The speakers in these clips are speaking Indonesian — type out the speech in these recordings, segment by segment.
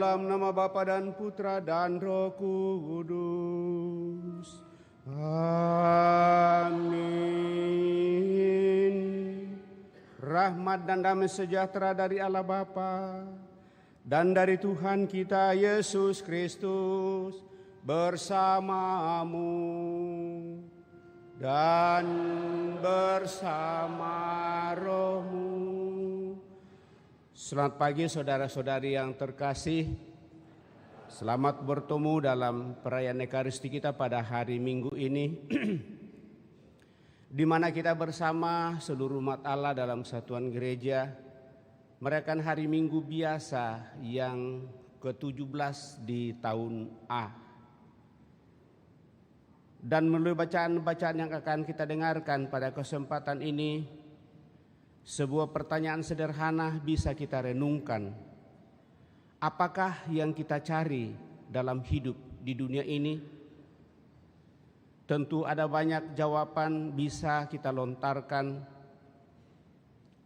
dalam nama Bapa dan Putra dan Roh Kudus. Amin. Rahmat dan damai sejahtera dari Allah Bapa dan dari Tuhan kita Yesus Kristus bersamamu dan bersama rohmu. Selamat pagi saudara-saudari yang terkasih. Selamat bertemu dalam perayaan Ekaristi kita pada hari Minggu ini di mana kita bersama seluruh umat Allah dalam satuan gereja merayakan hari Minggu biasa yang ke-17 di tahun A. Dan melalui bacaan-bacaan yang akan kita dengarkan pada kesempatan ini, sebuah pertanyaan sederhana bisa kita renungkan. Apakah yang kita cari dalam hidup di dunia ini? Tentu ada banyak jawaban bisa kita lontarkan.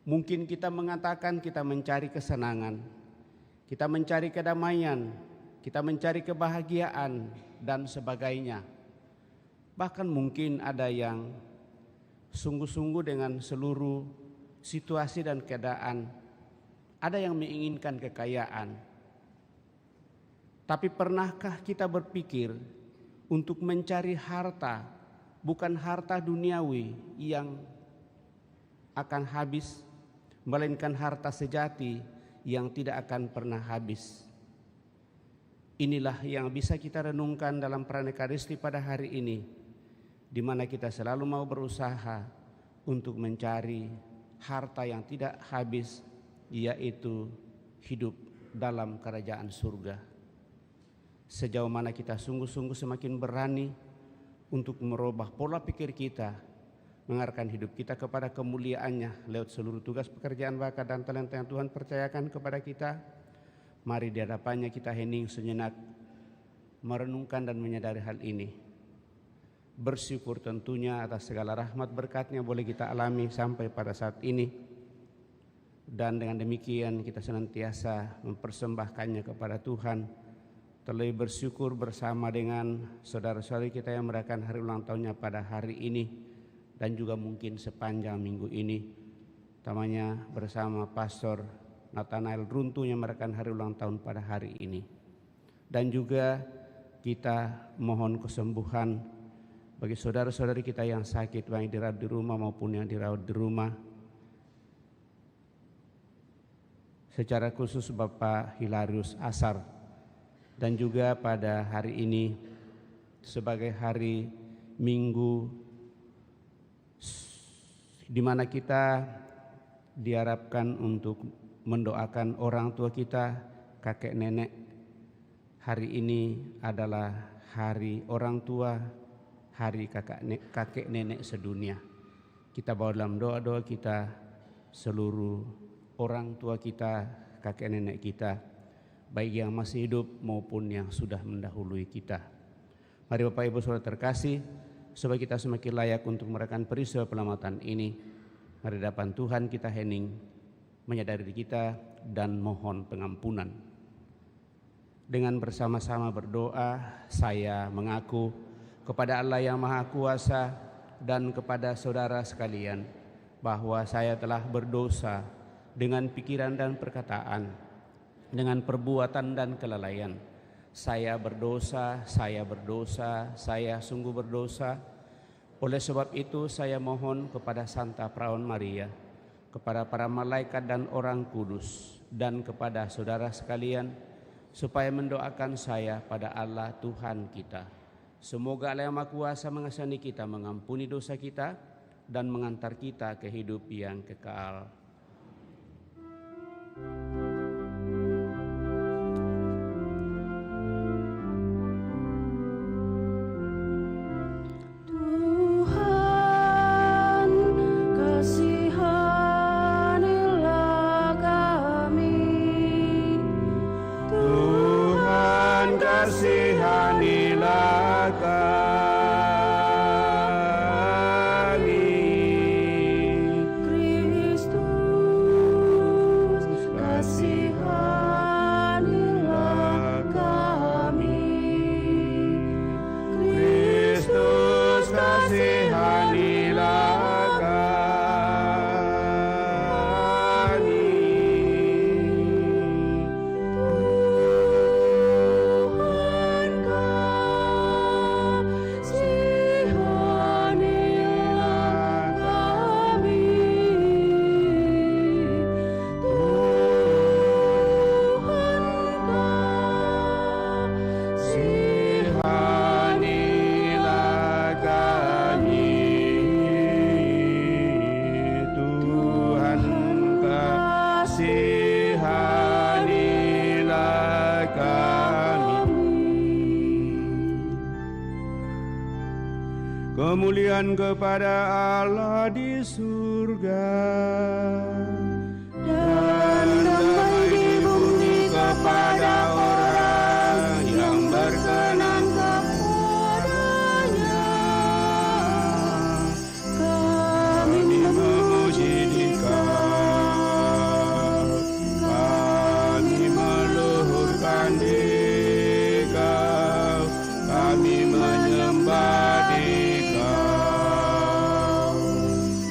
Mungkin kita mengatakan kita mencari kesenangan, kita mencari kedamaian, kita mencari kebahagiaan dan sebagainya. Bahkan mungkin ada yang sungguh-sungguh dengan seluruh situasi dan keadaan. Ada yang menginginkan kekayaan. Tapi pernahkah kita berpikir untuk mencari harta, bukan harta duniawi yang akan habis, melainkan harta sejati yang tidak akan pernah habis. Inilah yang bisa kita renungkan dalam perayaan Ekaristi pada hari ini, di mana kita selalu mau berusaha untuk mencari harta yang tidak habis, yaitu hidup dalam kerajaan surga. Sejauh mana kita sungguh-sungguh semakin berani untuk merubah pola pikir kita, mengarahkan hidup kita kepada kemuliaannya lewat seluruh tugas pekerjaan bakat dan talenta yang Tuhan percayakan kepada kita. Mari di hadapannya kita hening sejenak, merenungkan dan menyadari hal ini. Bersyukur tentunya atas segala rahmat berkat-Nya boleh kita alami sampai pada saat ini. Dan dengan demikian kita senantiasa mempersembahkannya kepada Tuhan. Terlebih bersyukur bersama dengan saudara-saudari kita yang merayakan hari ulang tahunnya pada hari ini dan juga mungkin sepanjang minggu ini. Utamanya bersama Pastor Nathanael Runtu yang merayakan hari ulang tahun pada hari ini. Dan juga kita mohon kesembuhan bagi saudara-saudari kita yang sakit, baik dirawat di rumah maupun yang dirawat di rumah. Secara khusus Bapak Hilarius Asar. Dan juga pada hari ini sebagai hari Minggu di mana kita diharapkan untuk mendoakan orang tua kita, kakek nenek. Hari ini adalah hari orang tua, hari kakek nenek sedunia. Kita bawa dalam doa-doa kita seluruh orang tua kita, kakek nenek kita, baik yang masih hidup maupun yang sudah mendahului kita. Mari Bapak Ibu Saudara terkasih, supaya kita semakin layak untuk merayakan peristiwa penyelamatan ini. Mari hadapan Tuhan kita hening, menyadari diri kita dan mohon pengampunan. Dengan bersama-sama berdoa, saya mengaku kepada Allah yang Maha Kuasa dan kepada saudara sekalian bahwa saya telah berdosa dengan pikiran dan perkataan, dengan perbuatan dan kelalaian. Saya berdosa, saya sungguh berdosa. Oleh sebab itu saya mohon kepada Santa Perawan Maria, kepada para malaikat dan orang kudus, dan kepada saudara sekalian, supaya mendoakan saya pada Allah Tuhan kita. Semoga Allah yang Maha Kuasa mengasihani kita, mengampuni dosa kita, dan mengantar kita ke hidup yang kekal. Tuhan, kasihanilah kami. Tuhan, kasihanilah kami. Kristus kemuliaan kepada Allah di surga, dan damai di bumi kepada orang yang berkenan kepadanya. Kami memuji Dikau, kami meluhurkan Dikau, kami menyembah Dikau,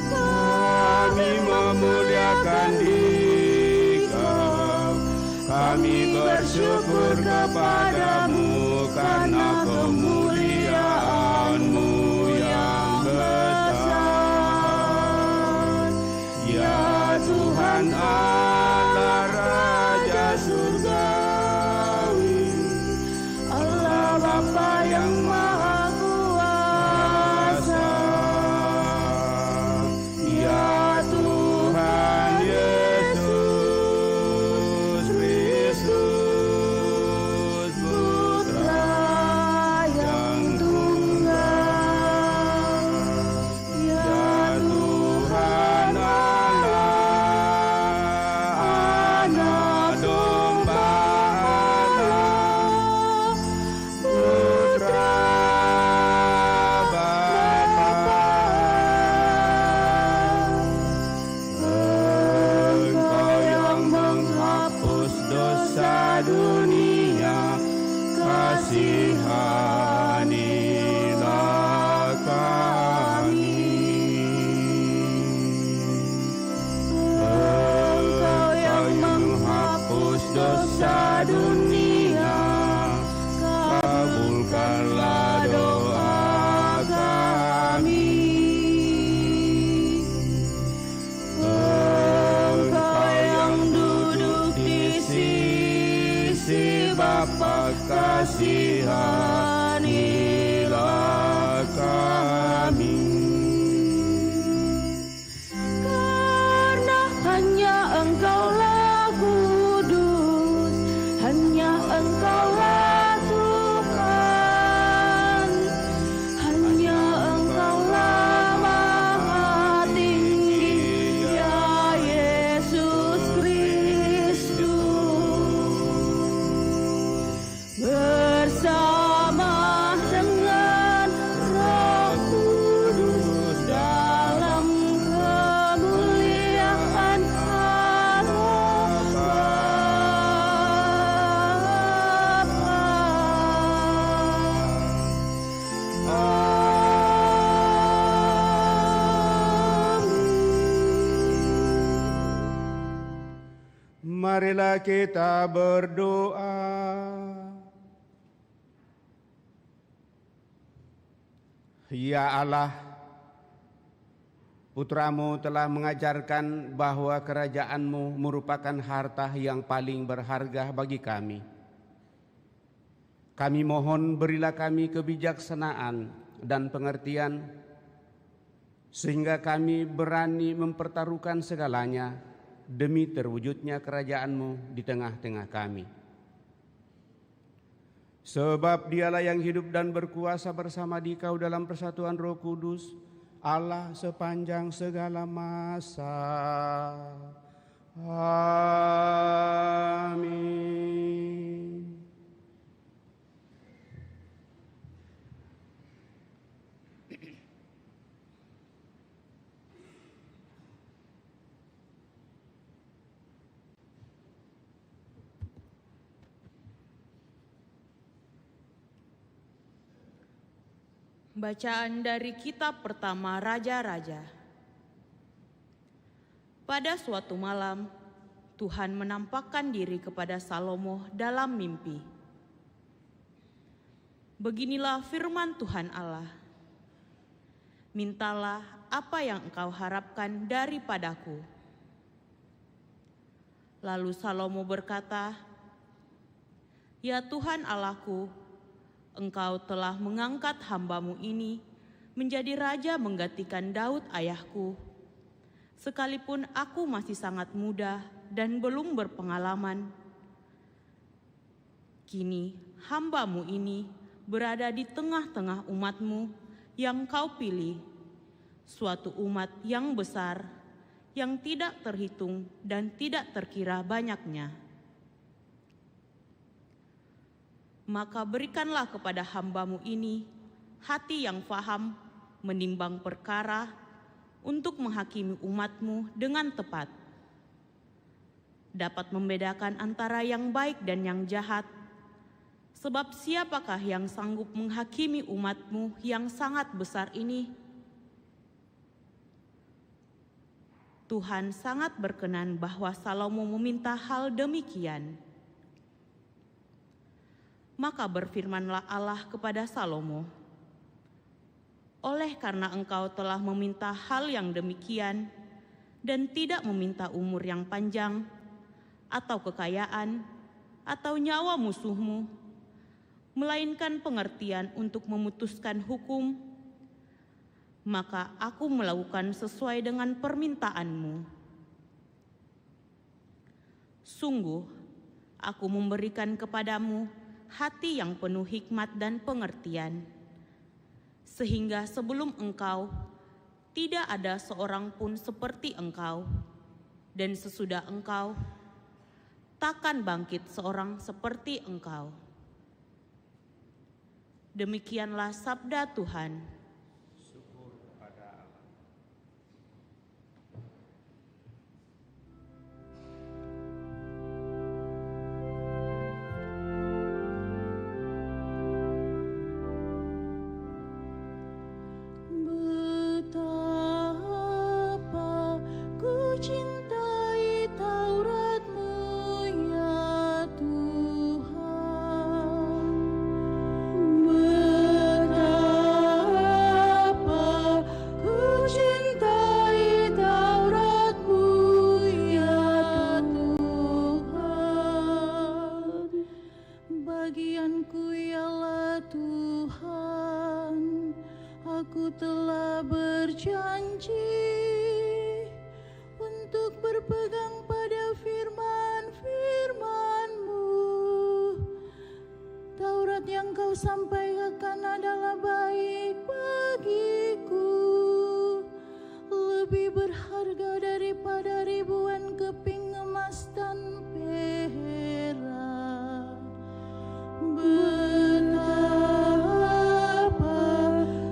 kami memuliakan Dikau, kami bersyukur kepadamu karena kemuliaan-Mu yang besar. Ya Tuhan Allah Raja Surgawi, Allah Bapa yang Maha Kuasa, ya Tuhan Yesus Kristus, Putra yang tunggal, ya Tuhan Allah, Anak Domba Allah, Putra Bapa. Engkau yang menghapus dosa dunia, kasihanilah kami. Engkau yang menghapus dosa dunia, kabulkanlah doa kami. Engkau yang duduk di sisi Bapa, kasihanilah kami. Karena hanya Engkaulah kudus, hanya Engkaulah Tuhan, hanya Engkaulah Maha Tinggi, ya Yesus Kristus. Bersama dengan Roh Kudus dalam kemuliaan Allah Bapa. Marilah kita berdoa. Ya Allah, Putra-Mu telah mengajarkan bahwa kerajaan-Mu merupakan harta yang paling berharga bagi kami. Kami mohon berilah kami kebijaksanaan dan pengertian, sehingga kami berani mempertaruhkan segalanya demi terwujudnya kerajaan-Mu di tengah-tengah kami. Sebab Dialah yang hidup dan berkuasa bersama Dikau dalam persatuan Roh Kudus, Allah sepanjang segala masa. Amin. Bacaan dari kitab pertama Raja-Raja. Pada suatu malam, Tuhan menampakkan diri kepada Salomo dalam mimpi. Beginilah firman Tuhan Allah. Mintalah apa yang engkau harapkan daripadaku. Lalu Salomo berkata, Ya Tuhan Allahku, Engkau telah mengangkat hamba-Mu ini menjadi raja menggantikan Daud ayahku. Sekalipun aku masih sangat muda dan belum berpengalaman, kini hamba-Mu ini berada di tengah-tengah umat-Mu yang Kau pilih, suatu umat yang besar, yang tidak terhitung dan tidak terkira banyaknya. Maka berikanlah kepada hamba-Mu ini hati yang faham menimbang perkara untuk menghakimi umat-Mu dengan tepat, dapat membedakan antara yang baik dan yang jahat. Sebab siapakah yang sanggup menghakimi umat-Mu yang sangat besar ini? Tuhan sangat berkenan bahwa Salomo meminta hal demikian. Maka berfirmanlah Allah kepada Salomo, oleh karena engkau telah meminta hal yang demikian dan tidak meminta umur yang panjang, atau kekayaan, atau nyawa musuhmu, melainkan pengertian untuk memutuskan hukum, maka aku melakukan sesuai dengan permintaanmu. Sungguh, aku memberikan kepadamu hati yang penuh hikmat dan pengertian, sehingga sebelum engkau tidak ada seorang pun seperti engkau, dan sesudah engkau takkan bangkit seorang seperti engkau. Demikianlah sabda Tuhan. Syukur kepada Allah. Betapa ku cintai Taurat-Mu, ya Tuhan. Betapa ku cintai Taurat-Mu, ya Tuhan. Bagianku ialah Tuhan, aku telah berjanji untuk berpegang pada firman-firman-Mu. Taurat yang Kau sampaikan adalah baik bagiku, lebih berharga daripada ribuan keping emas dan perak. Betapa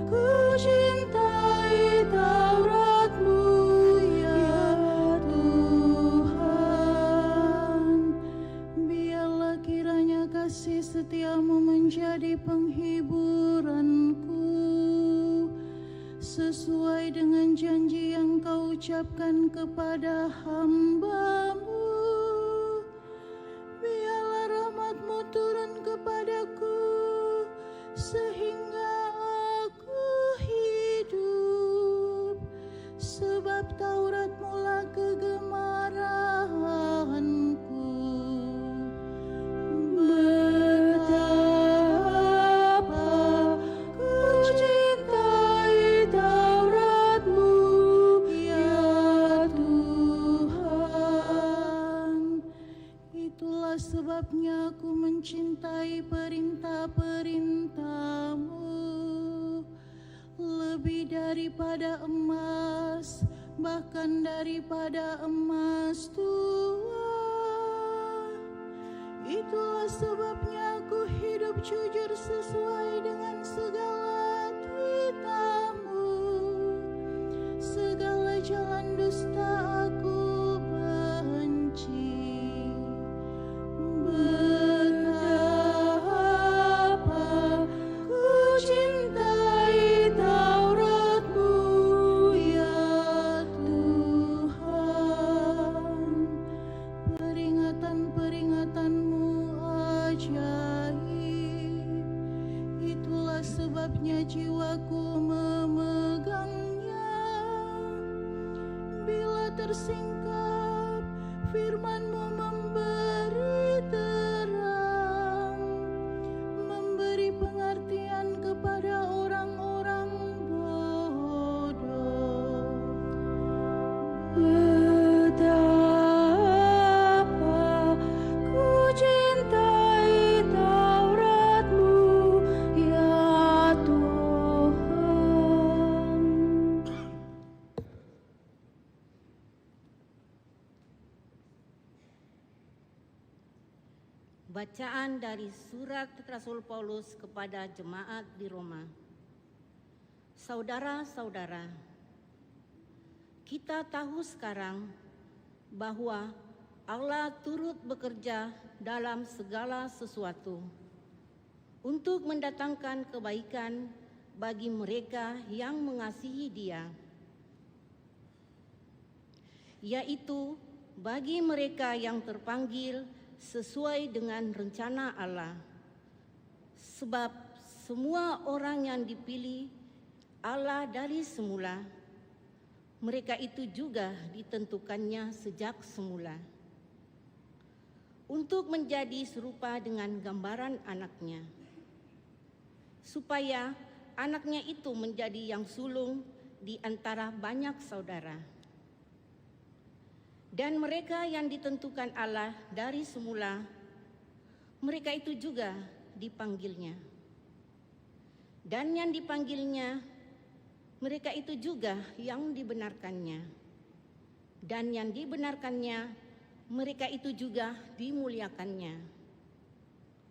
ku cintai Taurat-Mu, ya Tuhan. Biarlah kiranya kasih setia-Mu menjadi penghiburanku, sesuai dengan janji yang Kau ucapkan kepada hamba-Mu. Biarlah rahmat-Mu turun kepadaku, sehingga aku hidup, sebab Taurat-Mu lah kegemaranku. Betapa ku cintai Taurat-Mu, ya Tuhan. Itulah sebabnya aku mencintai perintah-perintah-Mu lebih daripada emas, bahkan daripada emas tua. Itulah sebabnya aku hidup jujur sesuai dengan segala titah-Mu. Segala jalan dusta aku benci. Betapa ku cintai Taurat-Mu, ya Tuhan. Peringatan-peringatan-Mu ajaib, itulah sebabnya jiwaku memegangnya. Bila tersingkap, firman-Mu memberi terang, memberi pengertian kepada orang-orang bodoh. Betapa ku cintai Taurat-Mu, ya Tuhan. Bacaan dari surat Rasul Paulus kepada jemaat di Roma. Saudara-saudara, kita tahu sekarang bahwa Allah turut bekerja dalam segala sesuatu untuk mendatangkan kebaikan bagi mereka yang mengasihi Dia, yaitu bagi mereka yang terpanggil sesuai dengan rencana Allah. Sebab semua orang yang dipilih Allah dari semula, mereka itu juga ditentukannya sejak semula untuk menjadi serupa dengan gambaran anaknya, supaya anaknya itu menjadi yang sulung di antara banyak saudara. Dan mereka yang ditentukan Allah dari semula, mereka itu juga dipanggilnya. Dan yang dipanggilnya, mereka itu juga yang dibenarkannya. Dan yang dibenarkannya, mereka itu juga dimuliakannya.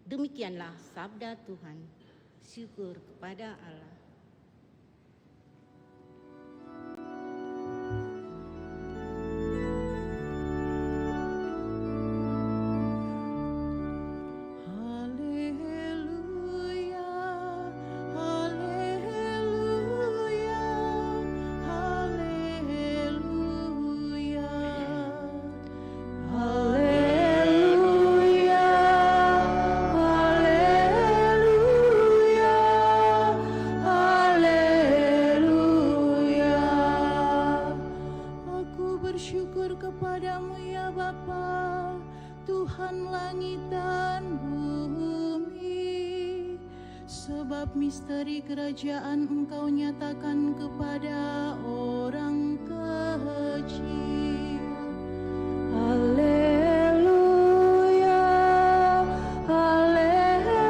Demikianlah sabda Tuhan. Syukur kepada Allah. Misteri kerajaan Engkau nyatakan kepada orang kecil. Haleluya, haleluya,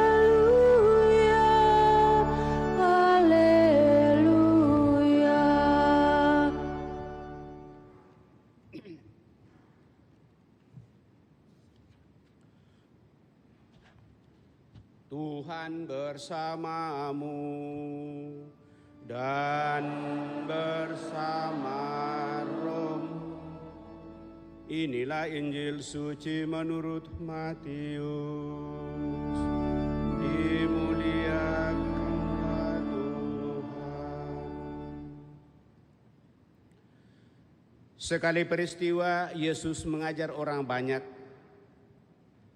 haleluya. Tuhan bersamamu dan bersama rohmu. Inilah Injil suci menurut Matius. Dimuliakanlah Tuhan. Sekali peristiwa Yesus mengajar orang banyak.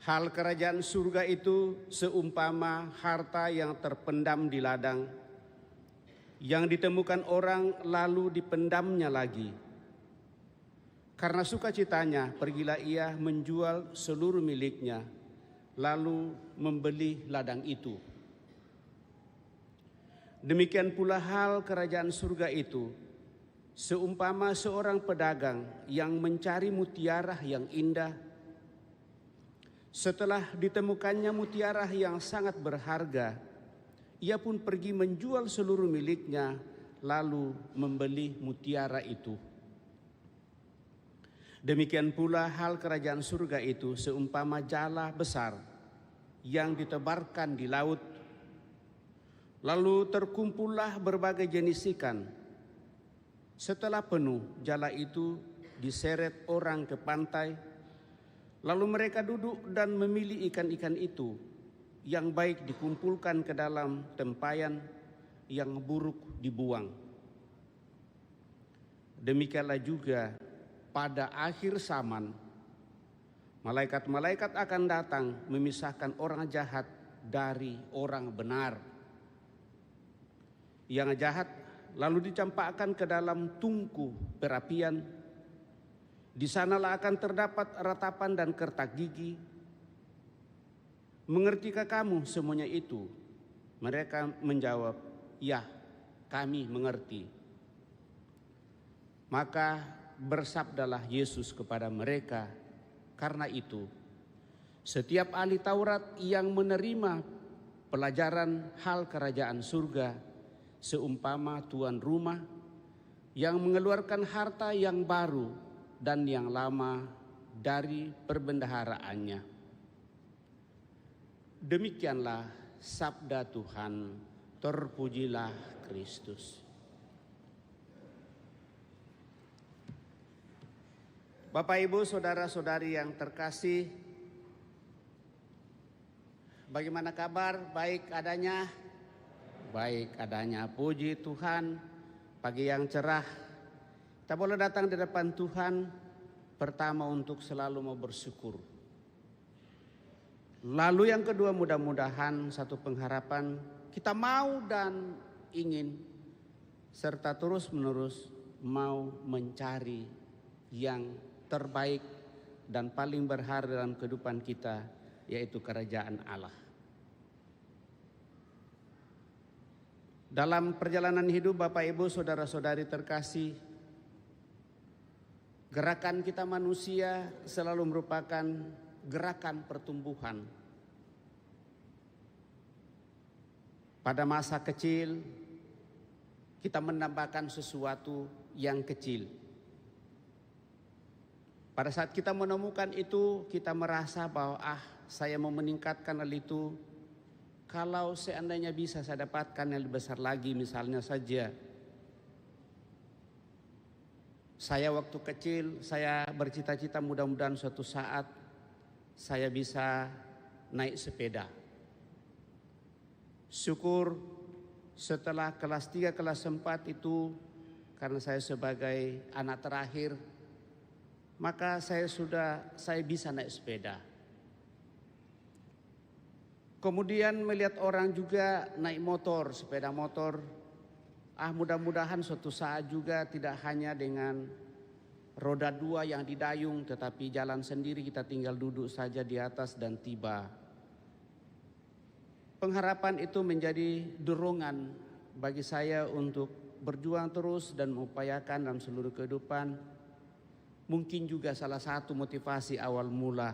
Hal kerajaan surga itu seumpama harta yang terpendam di ladang, yang ditemukan orang lalu dipendamnya lagi. Karena sukacitanya, pergilah ia menjual seluruh miliknya, lalu membeli ladang itu. Demikian pula hal kerajaan surga itu, seumpama seorang pedagang yang mencari mutiara yang indah. Setelah ditemukannya mutiara yang sangat berharga, ia pun pergi menjual seluruh miliknya, lalu membeli mutiara itu. Demikian pula hal kerajaan surga itu seumpama jala besar yang ditebarkan di laut. Lalu terkumpullah berbagai jenis ikan. Setelah penuh, jala itu diseret orang ke pantai. Lalu mereka duduk dan memilih ikan-ikan itu, yang baik dikumpulkan ke dalam tempayan, yang buruk dibuang. Demikianlah juga pada akhir zaman, malaikat-malaikat akan datang memisahkan orang jahat dari orang benar. Yang jahat lalu dicampakkan ke dalam tungku perapian. Di sanalah akan terdapat ratapan dan kertak gigi. Mengertikah kamu semuanya itu? Mereka menjawab, ya, kami mengerti. Maka bersabdalah Yesus kepada mereka, karena itu, setiap ahli Taurat yang menerima pelajaran hal kerajaan surga, seumpama tuan rumah yang mengeluarkan harta yang baru dan yang lama dari perbendaharaannya. Demikianlah sabda Tuhan, terpujilah Kristus. Bapak, Ibu, saudara-saudari yang terkasih, bagaimana kabar? Baik adanya? Baik adanya, puji Tuhan. Pagi yang cerah, kita boleh datang di depan Tuhan, pertama untuk selalu mau bersyukur. Lalu yang kedua, mudah-mudahan satu pengharapan, kita mau dan ingin serta terus-menerus mau mencari yang terbaik dan paling berharga dalam kehidupan kita, yaitu kerajaan Allah. Dalam perjalanan hidup Bapak, Ibu, saudara-saudari terkasih, gerakan kita manusia selalu merupakan gerakan pertumbuhan. Pada masa kecil kita menambahkan sesuatu yang kecil. Pada saat kita menemukan itu, kita merasa bahwa saya mau meningkatkan hal itu. Kalau seandainya bisa saya dapatkan yang lebih besar lagi, misalnya saja saya waktu kecil, saya bercita-cita mudah-mudahan suatu saat saya bisa naik sepeda. Syukur setelah kelas 3, kelas 4 itu, karena saya sebagai anak terakhir, maka saya bisa naik sepeda. Kemudian melihat orang juga naik motor, sepeda motor. Mudah-mudahan suatu saat juga tidak hanya dengan roda 2 yang didayung, tetapi jalan sendiri, kita tinggal duduk saja di atas dan tiba. Pengharapan itu menjadi dorongan bagi saya untuk berjuang terus dan mengupayakan dalam seluruh kehidupan. Mungkin juga salah satu motivasi awal mula.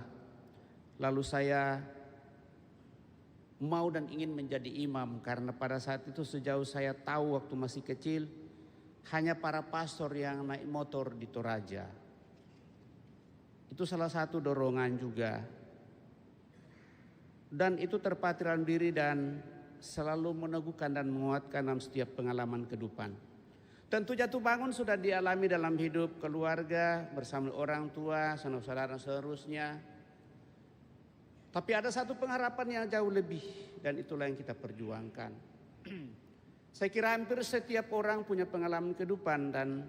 Lalu saya mau dan ingin menjadi imam, karena pada saat itu sejauh saya tahu waktu masih kecil, hanya para pastor yang naik motor di Toraja. Itu salah satu dorongan juga. Dan itu terpatri dalam diri dan selalu meneguhkan dan menguatkan dalam setiap pengalaman kehidupan. Tentu jatuh bangun sudah dialami dalam hidup keluarga, bersama orang tua, saudara-saudara seterusnya. Tapi ada satu pengharapan yang jauh lebih, dan itulah yang kita perjuangkan. Saya kira hampir setiap orang punya pengalaman kehidupan, dan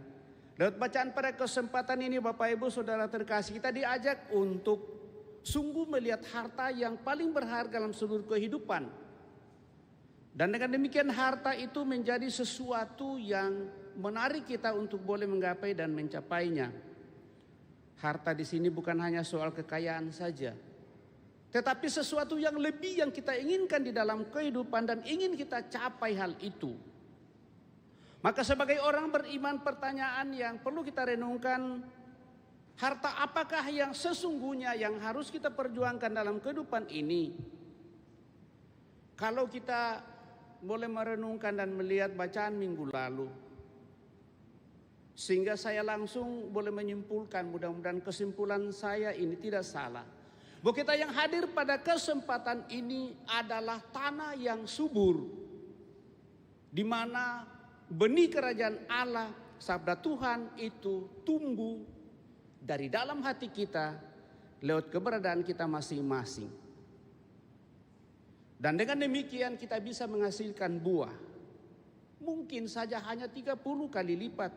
lewat bacaan pada kesempatan ini Bapak, Ibu, saudara terkasih, kita diajak untuk sungguh melihat harta yang paling berharga dalam seluruh kehidupan. Dan dengan demikian harta itu menjadi sesuatu yang menarik kita untuk boleh menggapai dan mencapainya. Harta di sini bukan hanya soal kekayaan saja, tetapi sesuatu yang lebih yang kita inginkan di dalam kehidupan dan ingin kita capai hal itu. Maka sebagai orang beriman, pertanyaan yang perlu kita renungkan, harta apakah yang sesungguhnya yang harus kita perjuangkan dalam kehidupan ini? Kalau kita boleh merenungkan dan melihat bacaan minggu lalu, sehingga saya langsung boleh menyimpulkan, mudah-mudahan kesimpulan saya ini tidak salah, bahwa kita yang hadir pada kesempatan ini adalah tanah yang subur, di mana benih kerajaan Allah, sabda Tuhan itu tumbuh dari dalam hati kita lewat keberadaan kita masing-masing. Dan dengan demikian kita bisa menghasilkan buah. Mungkin saja hanya 30 kali lipat.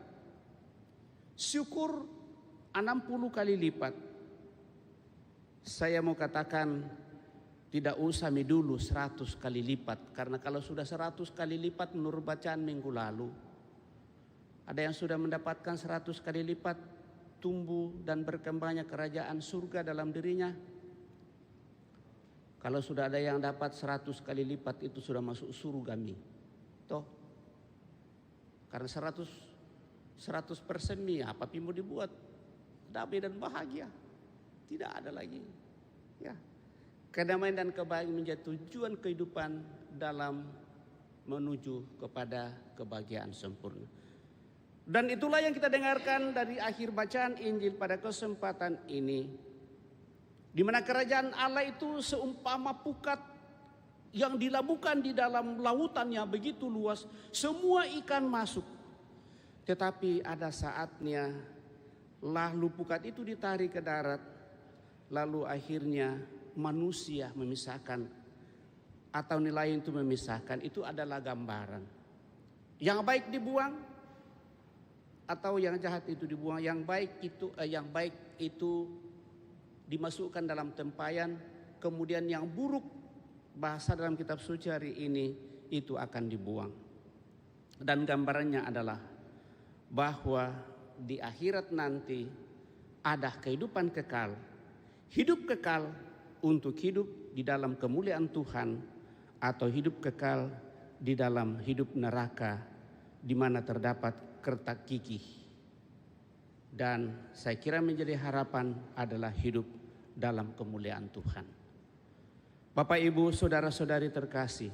Syukur 60 kali lipat. Saya mau katakan tidak usah dulu 100 kali lipat. Karena kalau sudah 100 kali lipat menurut bacaan minggu lalu, ada yang sudah mendapatkan 100 kali lipat tumbuh dan berkembangnya kerajaan surga dalam dirinya. Kalau sudah ada yang dapat 100 kali lipat, itu sudah masuk surgami. Toh, karena 100% nih, apa mau dibuat? Damai dan bahagia. Tidak ada lagi. Ya. Kedamaian dan kebahagiaan menjadi tujuan kehidupan dalam menuju kepada kebahagiaan sempurna. Dan itulah yang kita dengarkan dari akhir bacaan Injil pada kesempatan ini. Di mana kerajaan Allah itu seumpama pukat yang dilabuhkan di dalam lautannya begitu luas, semua ikan masuk. Tetapi ada saatnya lalu pukat itu ditarik ke darat, lalu akhirnya manusia memisahkan, atau nilai itu memisahkan. Itu adalah gambaran. Yang baik dibuang atau yang jahat itu dibuang. Yang baik itu dimasukkan dalam tempayan, kemudian yang buruk, bahasa dalam kitab suci hari ini, itu akan dibuang. Dan gambarannya adalah bahwa di akhirat nanti ada kehidupan kekal, hidup kekal untuk hidup di dalam kemuliaan Tuhan, atau hidup kekal di dalam hidup neraka di mana terdapat kertak gigih. Dan saya kira menjadi harapan adalah hidup dalam kemuliaan Tuhan. Bapak, Ibu, saudara-saudari terkasih,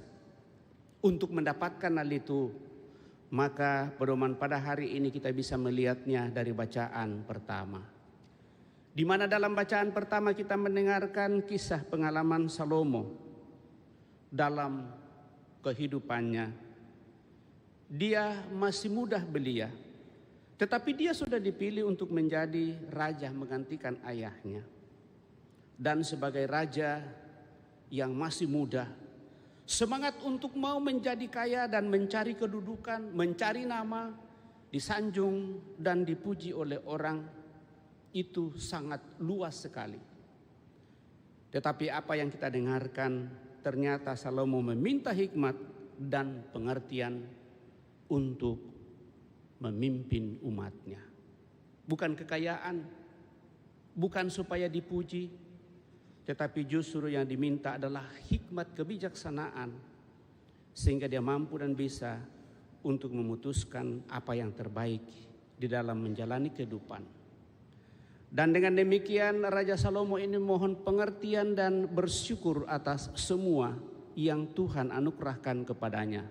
untuk mendapatkan hal itu, maka pedoman pada hari ini kita bisa melihatnya dari bacaan pertama. Di mana dalam bacaan pertama kita mendengarkan kisah pengalaman Salomo dalam kehidupannya. Dia masih muda belia, tetapi dia sudah dipilih untuk menjadi raja menggantikan ayahnya. Dan sebagai raja yang masih muda, semangat untuk mau menjadi kaya dan mencari kedudukan, mencari nama, disanjung dan dipuji oleh orang, itu sangat luas sekali. Tetapi apa yang kita dengarkan, ternyata Salomo meminta hikmat dan pengertian untuk memimpin umatnya. Bukan kekayaan, bukan supaya dipuji, tetapi justru yang diminta adalah hikmat kebijaksanaan, sehingga dia mampu dan bisa untuk memutuskan apa yang terbaik di dalam menjalani kehidupan. Dan dengan demikian Raja Salomo ini mohon pengertian dan bersyukur atas semua yang Tuhan anugerahkan kepadanya.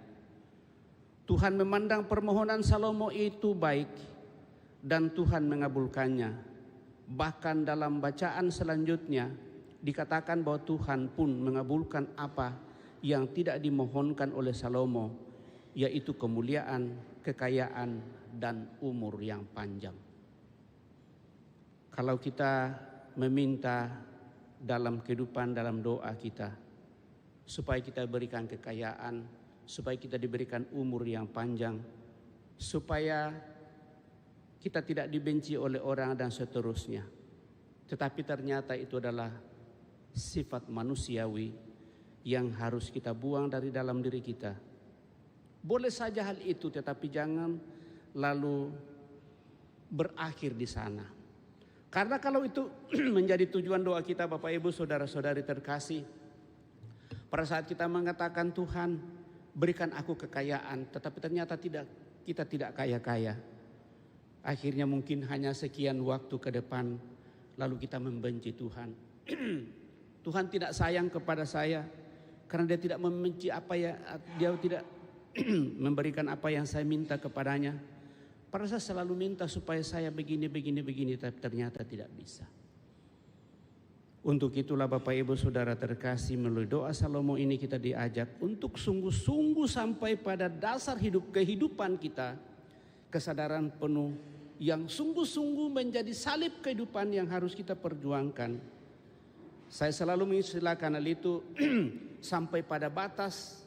Tuhan memandang permohonan Salomo itu baik dan Tuhan mengabulkannya. Bahkan dalam bacaan selanjutnya dikatakan bahwa Tuhan pun mengabulkan apa yang tidak dimohonkan oleh Salomo, yaitu kemuliaan, kekayaan, dan umur yang panjang. Kalau kita meminta dalam kehidupan, dalam doa kita, supaya kita berikan kekayaan, supaya kita diberikan umur yang panjang, supaya kita tidak dibenci oleh orang dan seterusnya. Tetapi ternyata itu adalah sifat manusiawi yang harus kita buang dari dalam diri kita. Boleh saja hal itu, tetapi jangan lalu berakhir di sana. Karena kalau itu menjadi tujuan doa kita, Bapak Ibu saudara-saudari terkasih, pada saat kita mengatakan Tuhan berikan aku kekayaan, tetapi ternyata kita tidak kaya-kaya. Akhirnya mungkin hanya sekian waktu ke depan lalu kita membenci Tuhan. Tuhan tidak sayang kepada saya karena dia tidak membenci dia tidak memberikan apa yang saya minta kepadanya. Pada saya selalu minta supaya saya begini, tapi ternyata tidak bisa. Untuk itulah Bapak Ibu Saudara terkasih, melalui doa Salomo ini kita diajak untuk sungguh-sungguh sampai pada dasar kehidupan kita, kesadaran penuh yang sungguh-sungguh menjadi salib kehidupan yang harus kita perjuangkan. Saya selalu mengistilahkan hal itu sampai pada batas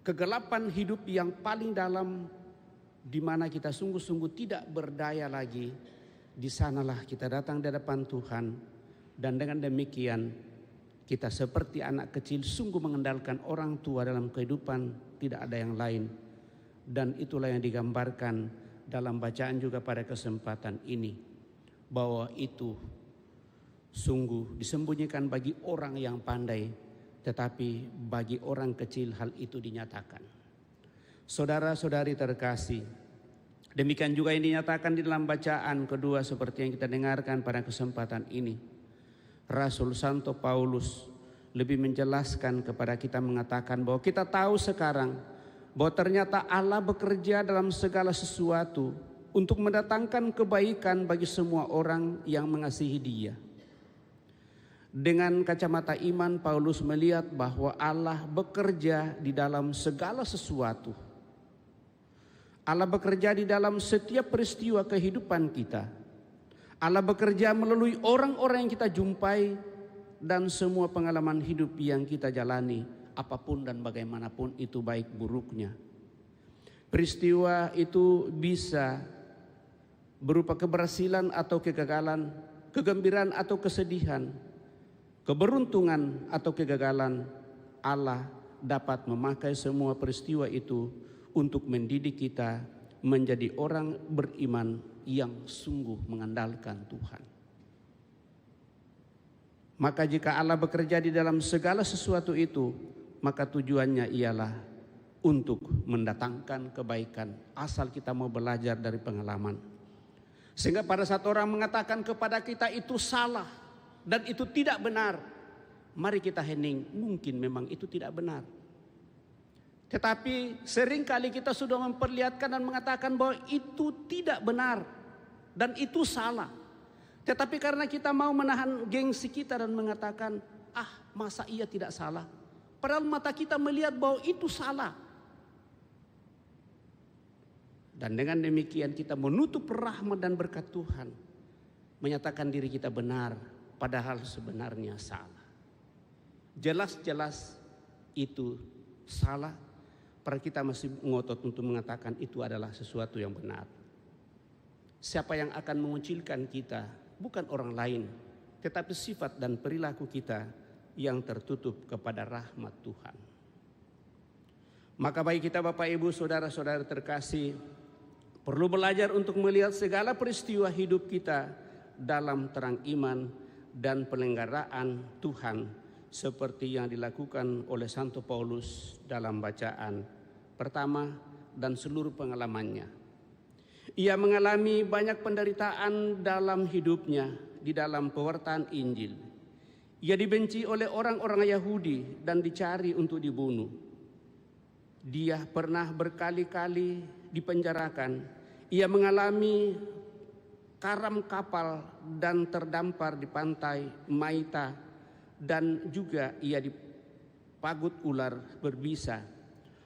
kegelapan hidup yang paling dalam, di mana kita sungguh-sungguh tidak berdaya lagi. Di sanalah kita datang di hadapan Tuhan, dan dengan demikian kita seperti anak kecil sungguh mengandalkan orang tua dalam kehidupan, tidak ada yang lain. Dan itulah yang digambarkan dalam bacaan juga pada kesempatan ini, bahwa itu sungguh disembunyikan bagi orang yang pandai, tetapi bagi orang kecil hal itu dinyatakan. Saudara-saudari terkasih, demikian juga yang dinyatakan di dalam bacaan kedua seperti yang kita dengarkan pada kesempatan ini. Rasul Santo Paulus lebih menjelaskan kepada kita, mengatakan bahwa kita tahu sekarang bahwa ternyata Allah bekerja dalam segala sesuatu untuk mendatangkan kebaikan bagi semua orang yang mengasihi Dia. Dengan kacamata iman, Paulus melihat bahwa Allah bekerja di dalam segala sesuatu. Allah bekerja di dalam setiap peristiwa kehidupan kita. Allah bekerja melalui orang-orang yang kita jumpai dan semua pengalaman hidup yang kita jalani, apapun dan bagaimanapun itu baik buruknya. Peristiwa itu bisa berupa keberhasilan atau kegagalan, kegembiraan atau kesedihan, keberuntungan atau kegagalan. Allah dapat memakai semua peristiwa itu untuk mendidik kita menjadi orang beriman yang sungguh mengandalkan Tuhan. Maka jika Allah bekerja di dalam segala sesuatu itu, maka tujuannya ialah untuk mendatangkan kebaikan, asal kita mau belajar dari pengalaman. Sehingga pada saat orang mengatakan kepada kita itu salah dan itu tidak benar, mari kita hening, mungkin memang itu tidak benar. Tetapi seringkali kita sudah memperlihatkan dan mengatakan bahwa itu tidak benar dan itu salah. Tetapi karena kita mau menahan gengsi kita dan mengatakan, masa iya tidak salah? Padahal mata kita melihat bahwa itu salah. Dan dengan demikian kita menutup rahmat dan berkat Tuhan, menyatakan diri kita benar, padahal sebenarnya salah. Jelas-jelas itu salah, padahal kita masih ngotot untuk mengatakan itu adalah sesuatu yang benar. Siapa yang akan mengucilkan kita? Bukan orang lain, tetapi sifat dan perilaku kita yang tertutup kepada rahmat Tuhan. Maka bagi kita Bapak Ibu Saudara-saudara terkasih, perlu belajar untuk melihat segala peristiwa hidup kita dalam terang iman dan penyelenggaraan Tuhan seperti yang dilakukan oleh Santo Paulus dalam bacaan pertama dan seluruh pengalamannya. Ia mengalami banyak penderitaan dalam hidupnya di dalam pewartaan Injil. Ia dibenci oleh orang-orang Yahudi dan dicari untuk dibunuh. Dia pernah berkali-kali dipenjarakan. Ia mengalami karam kapal dan terdampar di pantai Maita, dan juga ia dipagut ular berbisa.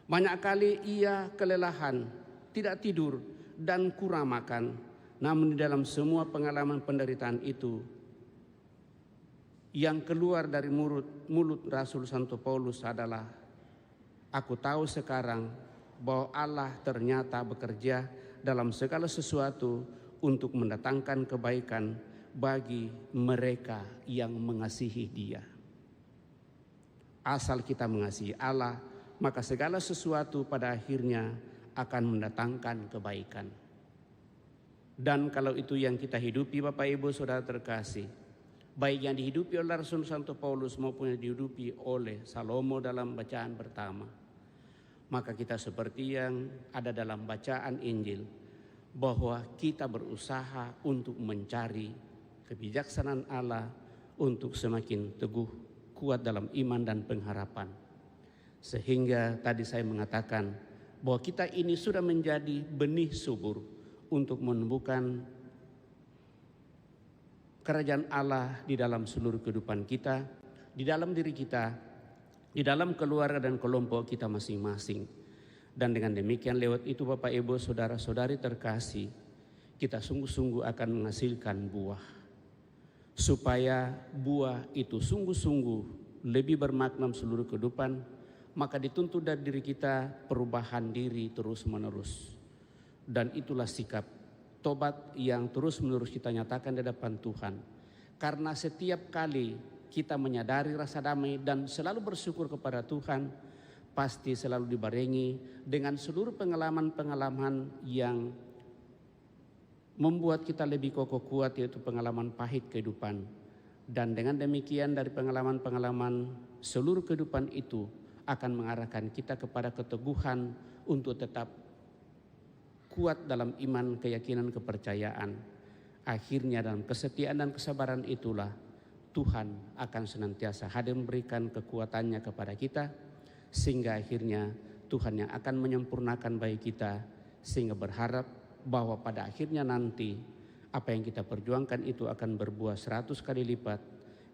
Banyak kali ia kelelahan, tidak tidur dan kurang makan. Namun di dalam semua pengalaman penderitaan itu, yang keluar dari mulut Rasul Santo Paulus adalah, aku tahu sekarang bahwa Allah ternyata bekerja dalam segala sesuatu untuk mendatangkan kebaikan bagi mereka yang mengasihi Dia. Asal kita mengasihi Allah, maka segala sesuatu pada akhirnya akan mendatangkan kebaikan. Dan kalau itu yang kita hidupi Bapak Ibu Saudara terkasih, baik yang dihidupi oleh Rasul Santo Paulus maupun yang dihidupi oleh Salomo dalam bacaan pertama, maka kita seperti yang ada dalam bacaan Injil, bahwa kita berusaha untuk mencari kebijaksanaan Allah untuk semakin teguh, kuat dalam iman dan pengharapan. Sehingga tadi saya mengatakan bahwa kita ini sudah menjadi benih subur untuk menumbuhkan kerajaan Allah di dalam seluruh kehidupan kita, di dalam diri kita, di dalam keluarga dan kelompok kita masing-masing. Dan dengan demikian lewat itu Bapak Ibu Saudara-saudari terkasih, kita sungguh-sungguh akan menghasilkan buah. Supaya buah itu sungguh-sungguh lebih bermakna seluruh kehidupan, maka dituntut dari diri kita perubahan diri terus-menerus. Dan itulah sikap tobat yang terus-menerus kita nyatakan di hadapan Tuhan. Karena setiap kali kita menyadari rasa damai dan selalu bersyukur kepada Tuhan, pasti selalu dibarengi dengan seluruh pengalaman-pengalaman yang membuat kita lebih kokoh kuat, yaitu pengalaman pahit kehidupan. Dan dengan demikian dari pengalaman-pengalaman seluruh kehidupan itu akan mengarahkan kita kepada keteguhan untuk tetap kuat dalam iman, keyakinan, kepercayaan. Akhirnya dalam kesetiaan dan kesabaran itulah Tuhan akan senantiasa hadir memberikan kekuatannya kepada kita, sehingga akhirnya Tuhan yang akan menyempurnakan bagi kita, sehingga berharap bahwa pada akhirnya nanti apa yang kita perjuangkan itu akan berbuah 100 kali lipat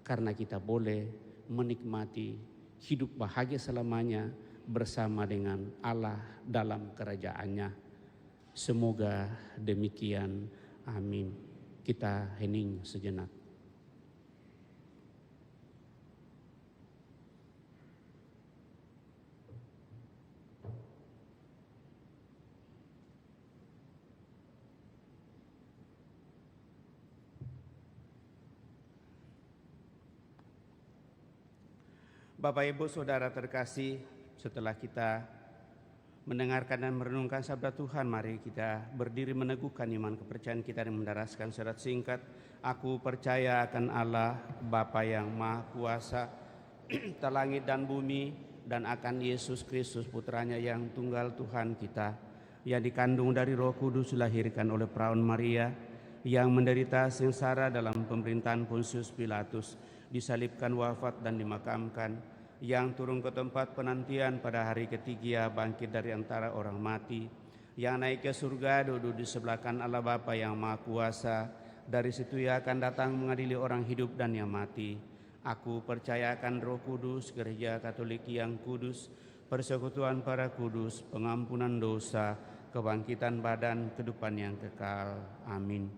karena kita boleh menikmati hidup bahagia selamanya bersama dengan Allah dalam kerajaan-Nya. Semoga demikian. Amin. Kita hening sejenak. Bapak Ibu Saudara terkasih, setelah kita mendengarkan dan merenungkan sabda Tuhan, mari kita berdiri meneguhkan iman kepercayaan kita dan mendaraskan syarat singkat. Aku percaya akan Allah, Bapa yang Maha Kuasa, langit dan bumi, dan akan Yesus Kristus Putranya yang tunggal Tuhan kita, yang dikandung dari Roh Kudus, dilahirkan oleh perawan Maria, yang menderita sengsara dalam pemerintahan Pontius Pilatus, disalibkan, wafat dan dimakamkan, yang turun ke tempat penantian pada hari ketiga, bangkit dari antara orang mati, yang naik ke surga, duduk di sebelah kanan Allah Bapa yang Maha Kuasa. Dari situ Ia akan datang mengadili orang hidup dan yang mati. Aku percaya akan Roh Kudus, Gereja Katolik yang kudus, persekutuan para kudus, pengampunan dosa, kebangkitan badan, kehidupan yang kekal. Amin.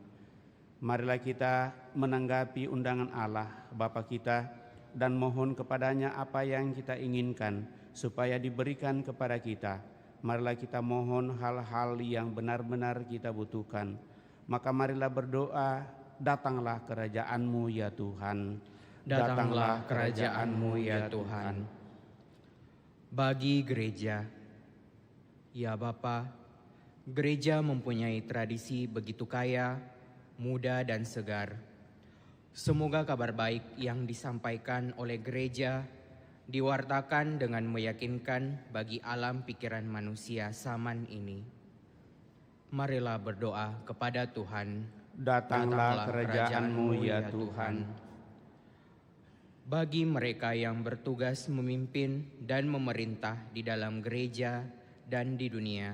Marilah kita menanggapi undangan Allah Bapa kita dan mohon kepadanya apa yang kita inginkan supaya diberikan kepada kita. Marilah kita mohon hal-hal yang benar-benar kita butuhkan. Maka marilah berdoa, datanglah kerajaan-Mu ya Tuhan. Datanglah kerajaan-Mu ya Tuhan. Bagi gereja, ya Bapa, gereja mempunyai tradisi begitu kaya, muda dan segar. Semoga kabar baik yang disampaikan oleh gereja diwartakan dengan meyakinkan bagi alam pikiran manusia zaman ini. Marilah berdoa kepada Tuhan. Datanglah kerajaan-Mu ya Tuhan. Bagi mereka yang bertugas memimpin dan memerintah di dalam gereja dan di dunia,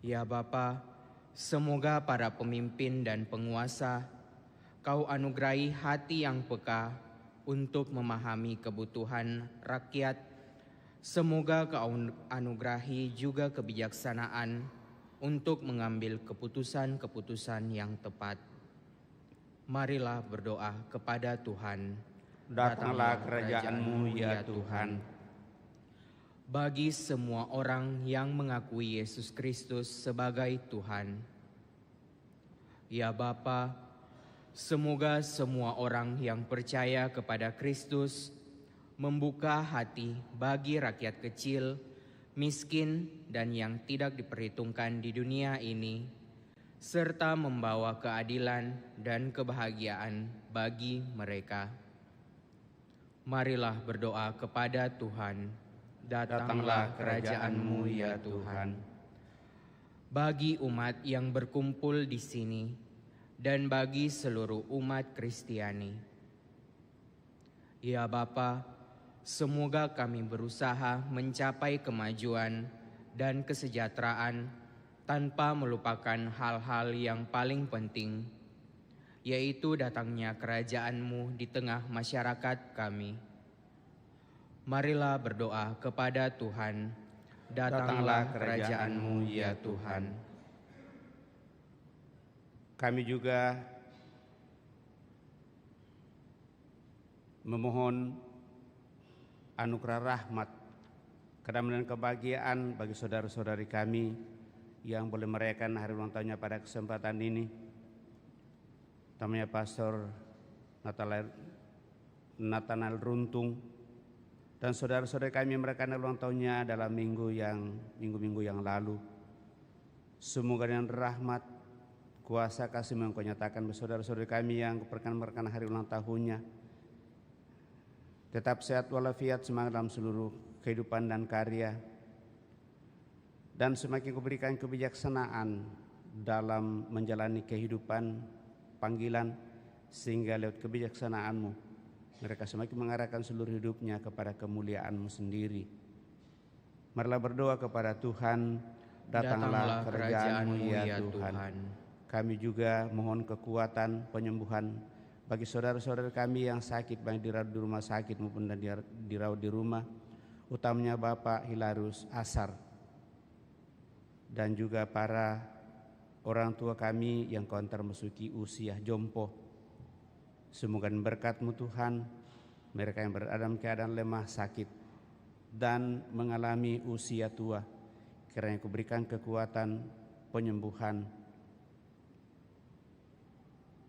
ya Bapa, semoga para pemimpin dan penguasa Kau anugerahi hati yang peka untuk memahami kebutuhan rakyat. Semoga Kau anugerahi juga kebijaksanaan untuk mengambil keputusan-keputusan yang tepat. Marilah berdoa kepada Tuhan. Datanglah kerajaan-Mu ya Tuhan. Bagi semua orang yang mengakui Yesus Kristus sebagai Tuhan, ya Bapa, semoga semua orang yang percaya kepada Kristus membuka hati bagi rakyat kecil, miskin, dan yang tidak diperhitungkan di dunia ini, serta membawa keadilan dan kebahagiaan bagi mereka. Marilah berdoa kepada Tuhan. Datanglah kerajaan-Mu ya Tuhan. Bagi umat yang berkumpul di sini, dan bagi seluruh umat Kristiani, ya Bapa, semoga kami berusaha mencapai kemajuan dan kesejahteraan tanpa melupakan hal-hal yang paling penting, yaitu datangnya kerajaan-Mu di tengah masyarakat kami. Marilah berdoa kepada Tuhan. Datanglah kerajaan-Mu ya Tuhan. Kami juga memohon anugerah rahmat, kedamaian dan kebahagiaan bagi saudara-saudari kami yang boleh merayakan hari ulang tahunnya pada kesempatan ini. Namanya Pastor Nathanael Runtung dan saudara-saudari kami yang merayakan ulang tahunnya dalam minggu-minggu yang lalu. Semoga dengan rahmat, kuasa kasih yang Kau nyatakan bagi saudara-saudari kami yang merayakan hari ulang tahunnya, tetap sehat walafiat, semangat dalam seluruh kehidupan dan karya, dan semakin Kau berikan kebijaksanaan dalam menjalani kehidupan panggilan, sehingga lewat kebijaksanaan-Mu mereka semakin mengarahkan seluruh hidupnya kepada kemuliaan-Mu sendiri. Marilah berdoa kepada Tuhan. Datanglah kerajaan-Mu ya Tuhan. Kami juga mohon kekuatan, penyembuhan, Bagi saudara-saudara kami yang sakit, baik dirawat di rumah sakit maupun dirawat di rumah, utamanya Bapak Hilarius Asar, dan juga para orang tua kami yang kau antar memasuki usia jompo. Semoga berkat-Mu Tuhan, mereka yang berada dalam keadaan lemah, sakit, dan mengalami usia tua, kiranya Kau berikan kekuatan, penyembuhan.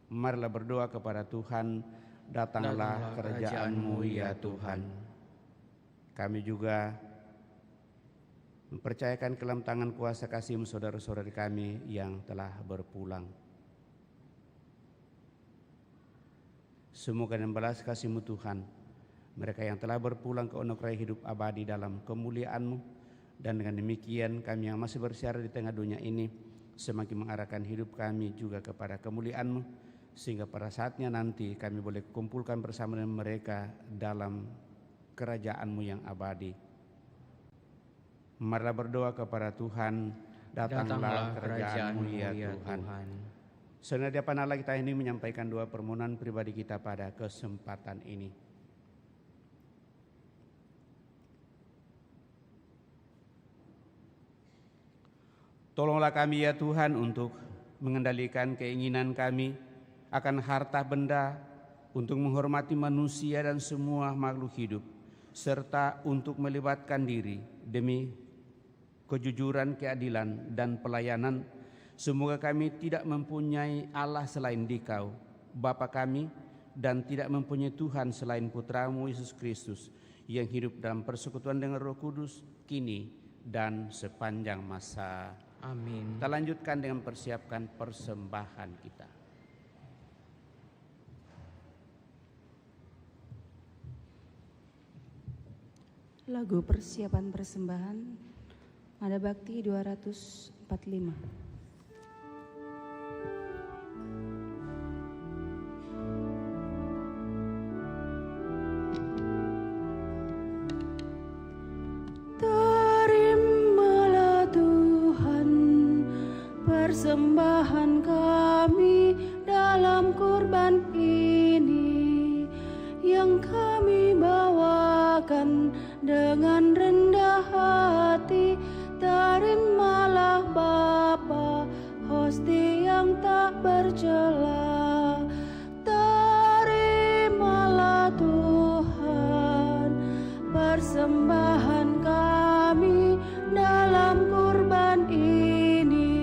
Marilah berdoa kepada Tuhan, datanglah kerajaan-Mu ya Tuhan. Kami juga mempercayakan ke dalam tangan kuasa kasih-Mu saudara-saudari kami yang telah berpulang. Semoga dengan belas kasih-Mu Tuhan, mereka yang telah berpulang ke anugerah hidup abadi dalam kemuliaan-Mu, dan dengan demikian kami yang masih bersiar di tengah dunia ini semakin mengarahkan hidup kami juga kepada kemuliaan-Mu, sehingga pada saatnya nanti kami boleh kumpulkan bersama dengan mereka dalam kerajaan-Mu yang abadi. Marilah berdoa kepada Tuhan, datanglah kerajaan-Mu ya Tuhan. Sebenarnya panahlah kita ini menyampaikan doa permohonan pribadi kita pada kesempatan ini. Tolonglah kami ya Tuhan untuk mengendalikan keinginan kami akan harta benda, untuk menghormati manusia dan semua makhluk hidup, serta untuk melibatkan diri demi kejujuran, keadilan, dan pelayanan. Semoga kami tidak mempunyai Allah selain Dikau, Bapa kami, dan tidak mempunyai Tuhan selain Putra-Mu Yesus Kristus, yang hidup dalam persekutuan dengan Roh Kudus, kini dan sepanjang masa. Amin. Kita lanjutkan dengan persiapkan persembahan kita. Lagu persiapan persembahan, Nada Bakti 245. Terimalah Tuhan persembahan kami dalam kurban ini yang kami bawakan dengan rendah hati. Terimalah Bapa hosti yang tak bercela. Terimalah Tuhan persembahan kami dalam kurban ini.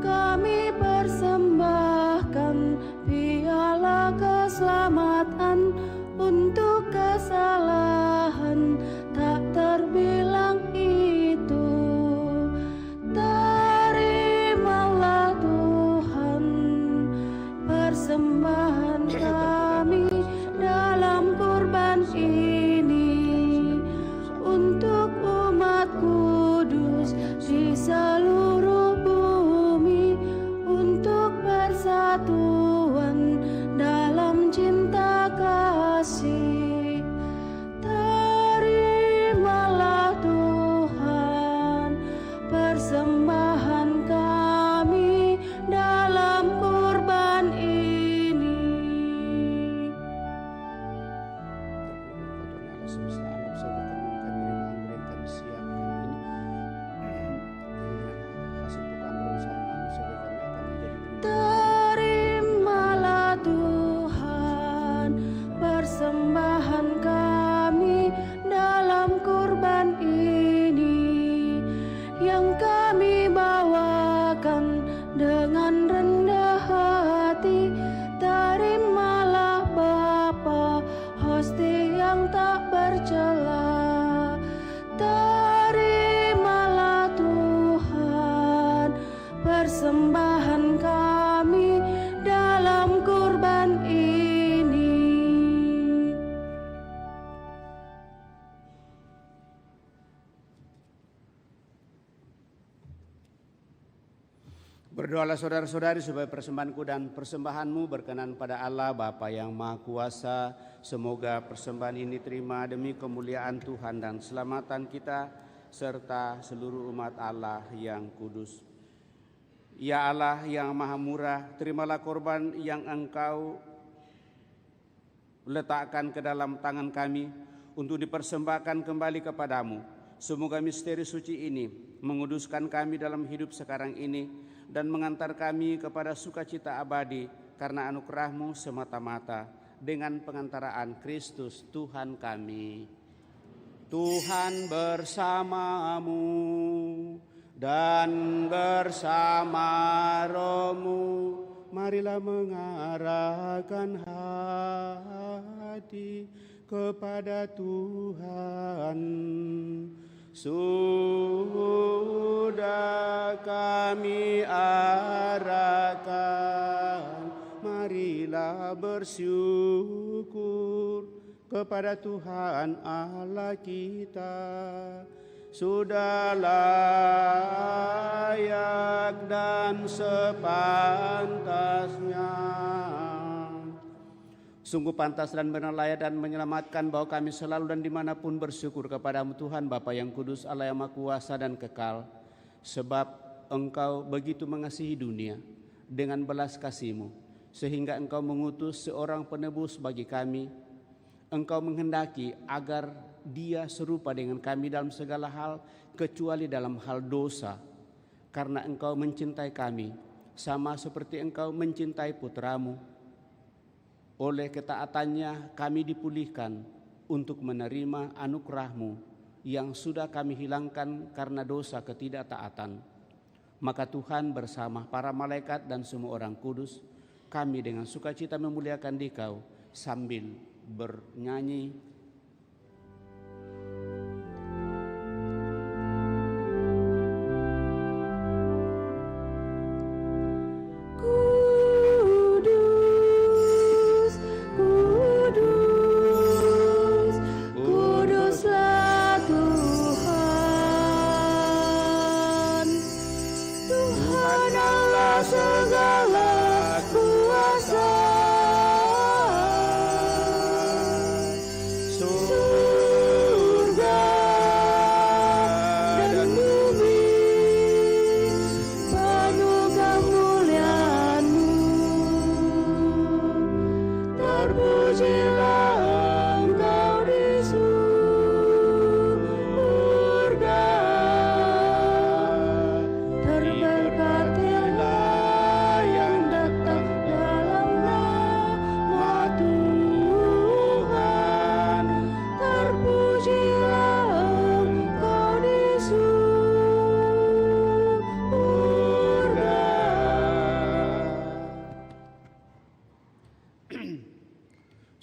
Kami persembahkan piala keselamatan untuk kesalahan tak terbilang itu. Terimalah Tuhan persembahan kami dalam kurban ini untuk umat kudus di seluruh bumi, untuk persatuan dalam cinta kasih. Terimalah Tuhan persembahan kami dalam kurban ini. Terimalah Tuhan persembahan kami dalam kurban ini yang kami bawakan dengan rendah hati. Terimalah Bapa hosti yang tak bercela. Terimalah Tuhan persembahan kami dalam kurban ini. Berdoalah saudara-saudari supaya persembahanku dan persembahanmu berkenan pada Allah Bapa yang Maha Kuasa. Semoga persembahan ini terima demi kemuliaan Tuhan dan keselamatan kita serta seluruh umat Allah yang kudus. Ya Allah yang Maha Murah, terimalah korban yang Engkau letakkan ke dalam tangan kami untuk dipersembahkan kembali kepadamu. Semoga misteri suci ini menguduskan kami dalam hidup sekarang ini dan mengantar kami kepada sukacita abadi karena anugerah-Mu semata-mata, dengan pengantaraan Kristus Tuhan kami. Tuhan bersamamu dan bersama roh-Mu. Marilah mengarahkan hati kepada Tuhan. Sudah kami arahkan, marilah bersyukur kepada Tuhan Allah kita. Sudah layak dan sepantasnya. Sungguh pantas dan benar layak dan menyelamatkan bahwa kami selalu dan dimanapun bersyukur kepadamu Tuhan Bapa yang kudus, Allah yang maha kuasa dan kekal. Sebab Engkau begitu mengasihi dunia dengan belas kasih-Mu, sehingga Engkau mengutus seorang penebus bagi kami. Engkau menghendaki agar dia serupa dengan kami dalam segala hal, kecuali dalam hal dosa. Karena Engkau mencintai kami, sama seperti Engkau mencintai putra-Mu. Oleh ketaatannya kami dipulihkan untuk menerima anugerah-Mu yang sudah kami hilangkan karena dosa ketidaktaatan. Maka Tuhan bersama para malaikat dan semua orang kudus, kami dengan sukacita memuliakan Dikau sambil bernyanyi.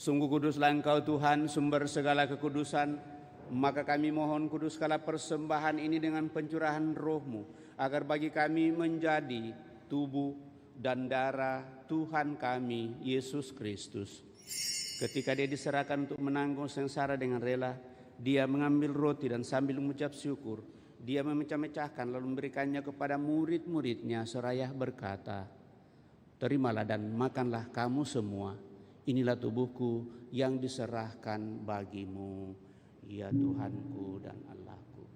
Sungguh kuduslah Engkau Tuhan, sumber segala kekudusan. Maka kami mohon kuduskanlah persembahan ini dengan pencurahan roh-Mu, agar bagi kami menjadi tubuh dan darah Tuhan kami, Yesus Kristus. Ketika Dia diserahkan untuk menanggung sengsara dengan rela, Dia mengambil roti dan sambil mengucap syukur, Dia memecah-mecahkan lalu memberikannya kepada murid-muridnya seraya berkata, "Terimalah dan makanlah kamu semua. Inilah tubuhku yang diserahkan bagimu, ya Tuhanku dan Allahku."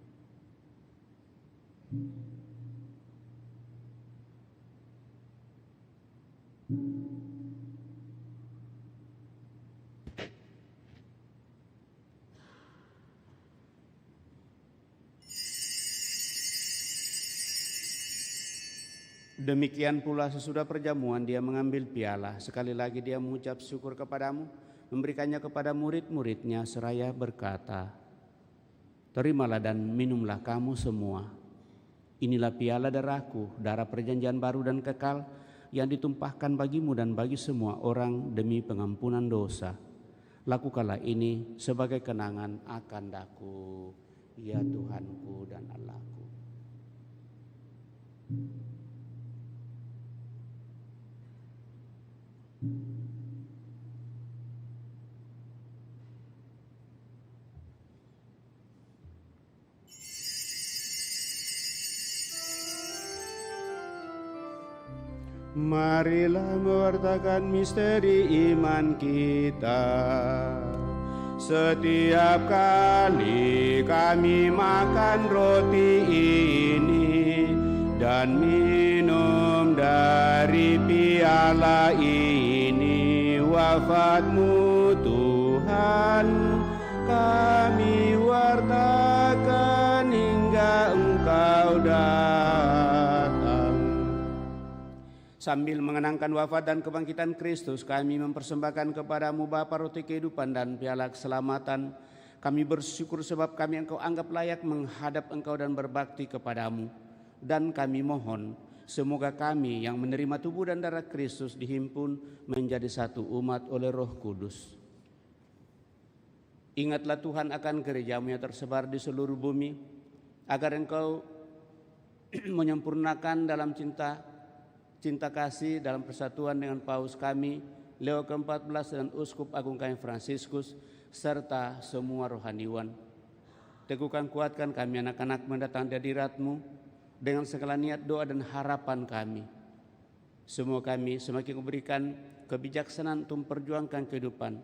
Demikian pula sesudah perjamuan Dia mengambil piala. Sekali lagi Dia mengucap syukur kepadamu, memberikannya kepada murid-muridnya seraya berkata, "Terimalah dan minumlah kamu semua. Inilah piala darahku, darah perjanjian baru dan kekal, yang ditumpahkan bagimu dan bagi semua orang demi pengampunan dosa. Lakukanlah ini sebagai kenangan akan Daku, ya Tuhanku dan Allahku." Marilah mewartakan misteri iman kita. Setiap kali kami makan roti ini dan minum dari piala ini, wafat-Mu datang. Sambil mengenangkan wafat dan kebangkitan Kristus, kami mempersembahkan kepadamu Bapa roti kehidupan dan piala keselamatan. Kami bersyukur sebab kami Engkau anggap layak menghadap Engkau dan berbakti kepadamu. Dan kami mohon, semoga kami yang menerima tubuh dan darah Kristus dihimpun menjadi satu umat oleh Roh Kudus. Ingatlah Tuhan akan gerejamu yang tersebar di seluruh bumi, agar Engkau menyempurnakan dalam cinta kasih dalam persatuan dengan Paus kami, Leo ke-14 dan Uskup Agung kami Fransiskus, serta semua rohaniwan. Teguhkan kuatkan kami anak-anak mendatang hadirat-Mu dengan segala niat doa dan harapan kami. Semua kami semakin memberikan kebijaksanaan untuk memperjuangkan kehidupan,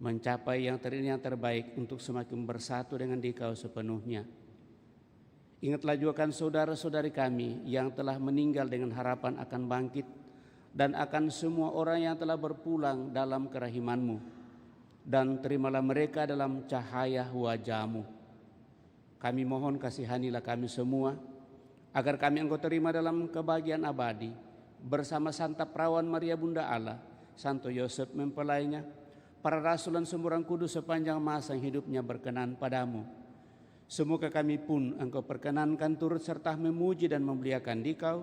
mencapai yang terbaik untuk semakin bersatu dengan Dikau sepenuhnya. Ingatlah juga kan saudara-saudari kami yang telah meninggal dengan harapan akan bangkit, dan akan semua orang yang telah berpulang dalam kerahiman-Mu, dan terimalah mereka dalam cahaya wajah-Mu. Kami mohon kasihanilah kami semua, agar kami Engkau terima dalam kebahagiaan abadi, bersama Santa Perawan Maria Bunda Allah, Santo Yosef mempelainya, para rasul dan semua orang kudus sepanjang masa hidupnya berkenan padamu. Semoga kami pun Engkau perkenankan turut serta memuji dan memuliakan Dikau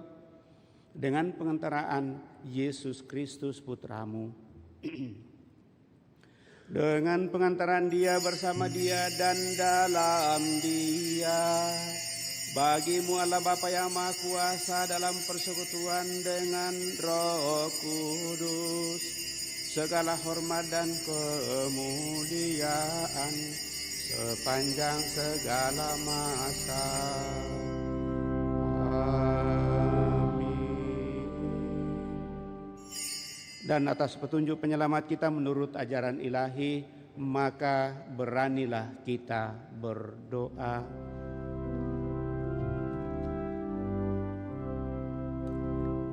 dengan pengantaraan Yesus Kristus Putra-Mu. Dengan pengantaran Dia, bersama Dia dan dalam Dia, bagi-Mu Allah Bapa yang Maha Kuasa dalam persekutuan dengan Roh Kudus, segala hormat dan kemuliaan sepanjang segala masa. Amin. Dan atas petunjuk penyelamat kita menurut ajaran ilahi, maka beranilah kita berdoa.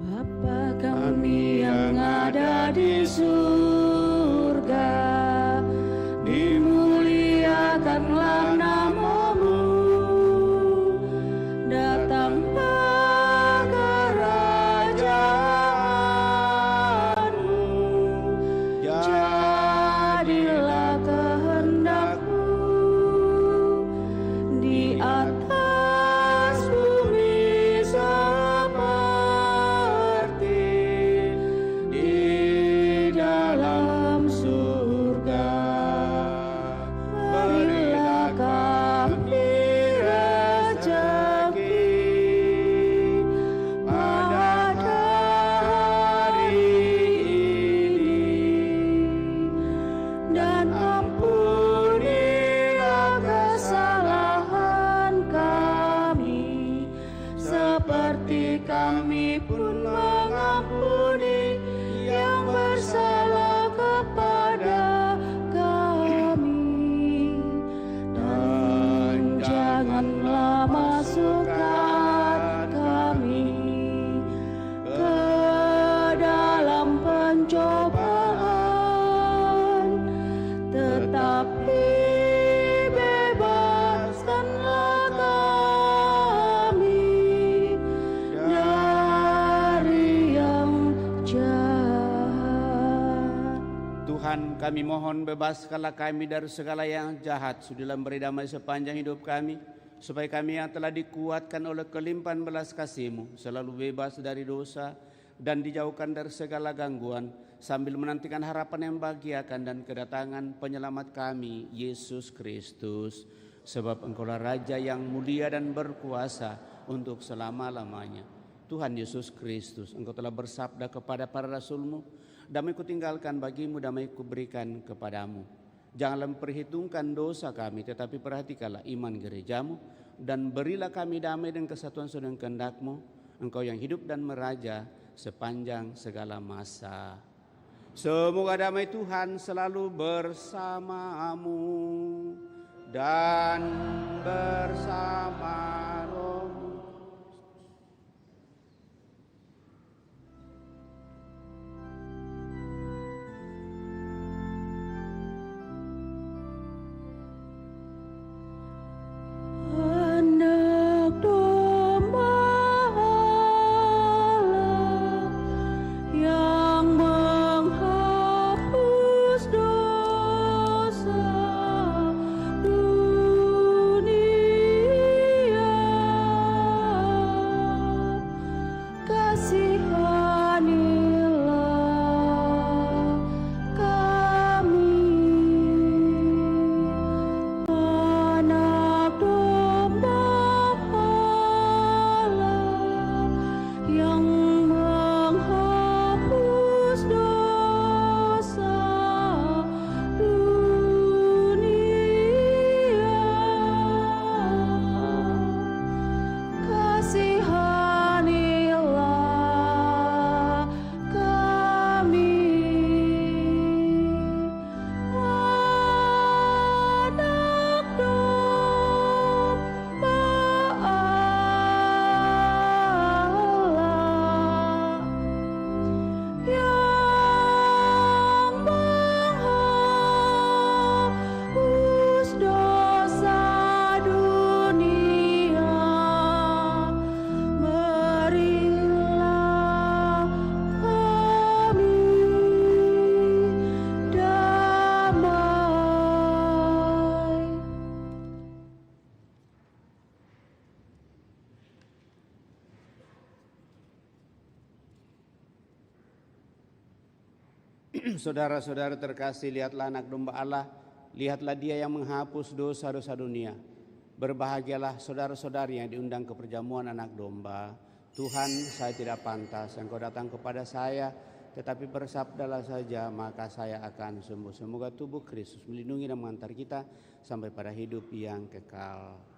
Bapa kami yang ada di surga, dimuliakanlah nama-Mu, datanglah kerajaan-Mu, jadilah kehendak-Mu di atas bumi seperti di dalam surga. Berilah kami rezeki pada hari ini, dan ampunilah kesalahan kami, seperti kami pun mengampuni yang bersalah kepada kami. Dan janganlah masukkan kami ke dalam pencobaan, tetapi bebaskanlah kami dari yang jahat. Tuhan, kami mohon bebaskanlah kami dari segala yang jahat, sudilah beri damai sepanjang hidup kami, supaya kami yang telah dikuatkan oleh kelimpahan belas kasih-Mu selalu bebas dari dosa dan dijauhkan dari segala gangguan, sambil menantikan harapan yang membahagiakan dan kedatangan penyelamat kami, Yesus Kristus. Sebab Engkaulah Raja yang mulia dan berkuasa untuk selama-lamanya. Tuhan Yesus Kristus, Engkau telah bersabda kepada para rasul-Mu, damai kutinggalkan bagimu, damai kuberikan kepadamu. Janganlah memperhitungkan dosa kami, tetapi perhatikanlah iman gerejamu, dan berilah kami damai dan kesatuan sesuai dengan kehendak-Mu, Engkau yang hidup dan meraja sepanjang segala masa. Semoga damai Tuhan selalu bersamamu dan bersama rohmu. Hendak doa Saudara-saudara terkasih, lihatlah anak domba Allah, lihatlah dia yang menghapus dosa-dosa dunia. Berbahagialah saudara-saudari yang diundang ke perjamuan anak domba. Tuhan, saya tidak pantas Engkau datang kepada saya, tetapi bersabdalah saja maka saya akan sembuh. Semoga tubuh Kristus melindungi dan mengantar kita sampai pada hidup yang kekal.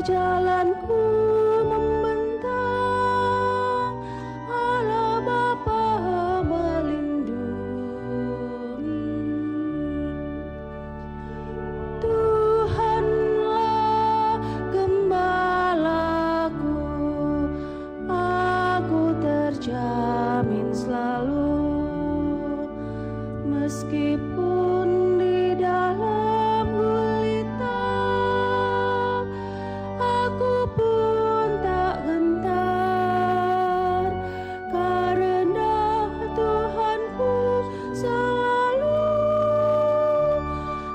jalanku membentang, Allah Bapa melindungi. Tuhanlah gembalaku, aku terjamin selalu, meskipun di dalam gulita, aku pun tak gentar, karena Tuhanku selalu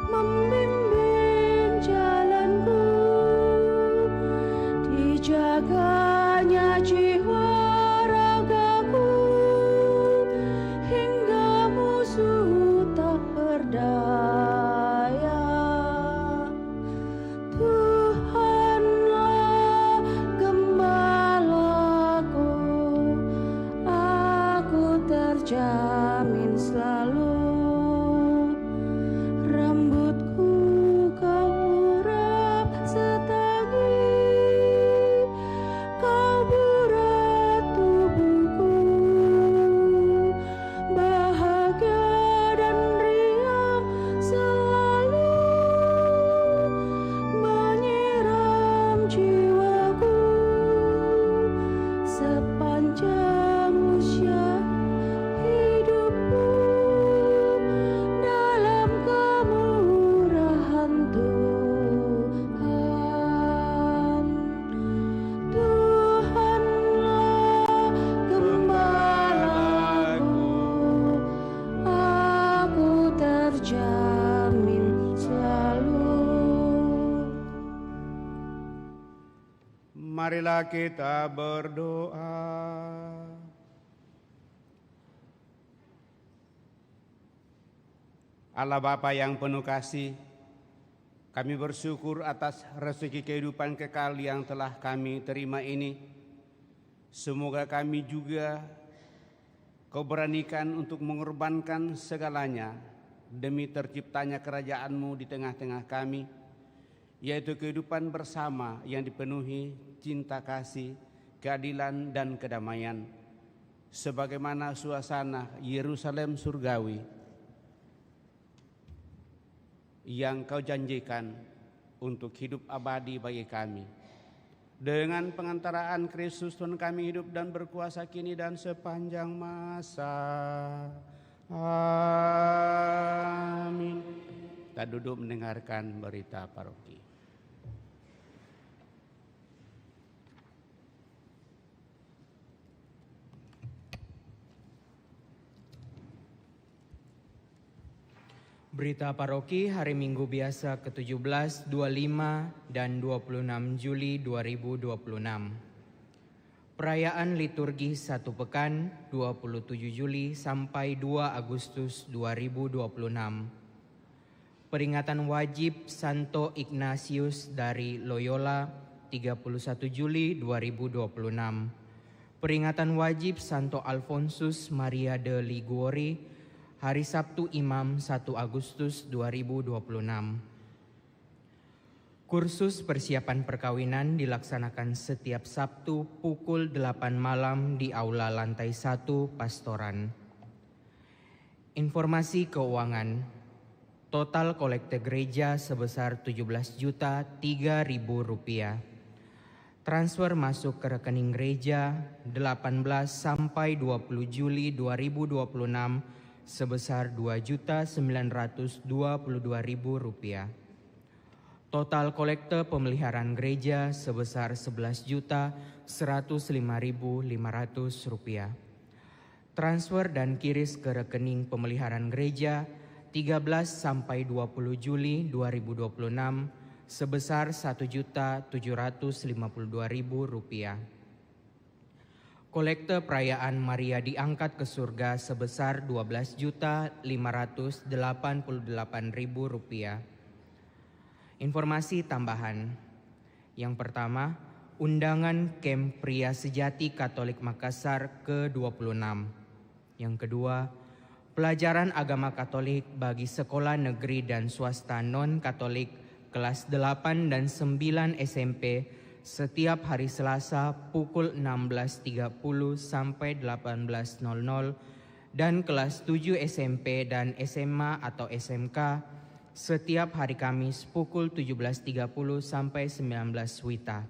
membimbing jalanku. Dijaganya jiwa ragaku, hingga musuh tak berdaya. Tuhanlah gembalaku, aku terjamin selalu, rambutku kau urap setagi, kau burat tubuhku, bahagia dan riang selalu menyiram jiwaku, sepanjang usia hidupku, dalam kemurahan Tuhan. Tuhanlah gembalaku, aku terjamin selalu. Marilah kita berdoa. Allah Bapa yang penuh kasih, kami bersyukur atas rezeki kehidupan kekal yang telah kami terima ini. Semoga kami juga Kau beranikan untuk mengorbankan segalanya demi terciptanya kerajaan-Mu di tengah-tengah kami, yaitu kehidupan bersama yang dipenuhi cinta kasih, keadilan dan kedamaian, sebagaimana suasana Yerusalem surgawi yang Kau janjikan untuk hidup abadi bagi kami. Dengan pengantaraan Kristus Tuhan kami hidup dan berkuasa kini dan sepanjang masa. Amin. Kita duduk mendengarkan berita paroki. Berita paroki hari Minggu biasa ke-17, 25, dan 26 Juli 2026. Perayaan liturgi 1 pekan 27 Juli sampai 2 Agustus 2026. Peringatan wajib Santo Ignatius dari Loyola 31 Juli 2026. Peringatan wajib Santo Alfonsus Maria de Liguori hari Sabtu Imam 1 Agustus 2026. Kursus persiapan perkawinan dilaksanakan setiap Sabtu pukul 8 malam di Aula Lantai 1 Pastoran. Informasi keuangan. Total kolekte gereja sebesar Rp17.003.000. Transfer masuk ke rekening gereja 18 sampai 20 Juli 2026 sebesar Rp2.922.000. Total kolekte pemeliharaan gereja sebesar Rp11.105.500. Transfer dan kiris ke rekening pemeliharaan gereja 13 sampai 20 Juli 2026 sebesar Rp1.752.000. Kolekte perayaan Maria diangkat ke surga sebesar Rp12.588.000. Informasi tambahan. Yang pertama, undangan Camp Pria Sejati Katolik Makassar ke-26. Yang kedua, pelajaran agama Katolik bagi sekolah negeri dan swasta non-Katolik kelas 8 dan 9 SMP setiap hari Selasa pukul 16.30 sampai 18.00 dan kelas 7 SMP dan SMA atau SMK setiap hari Kamis pukul 17.30 sampai 19 WITA.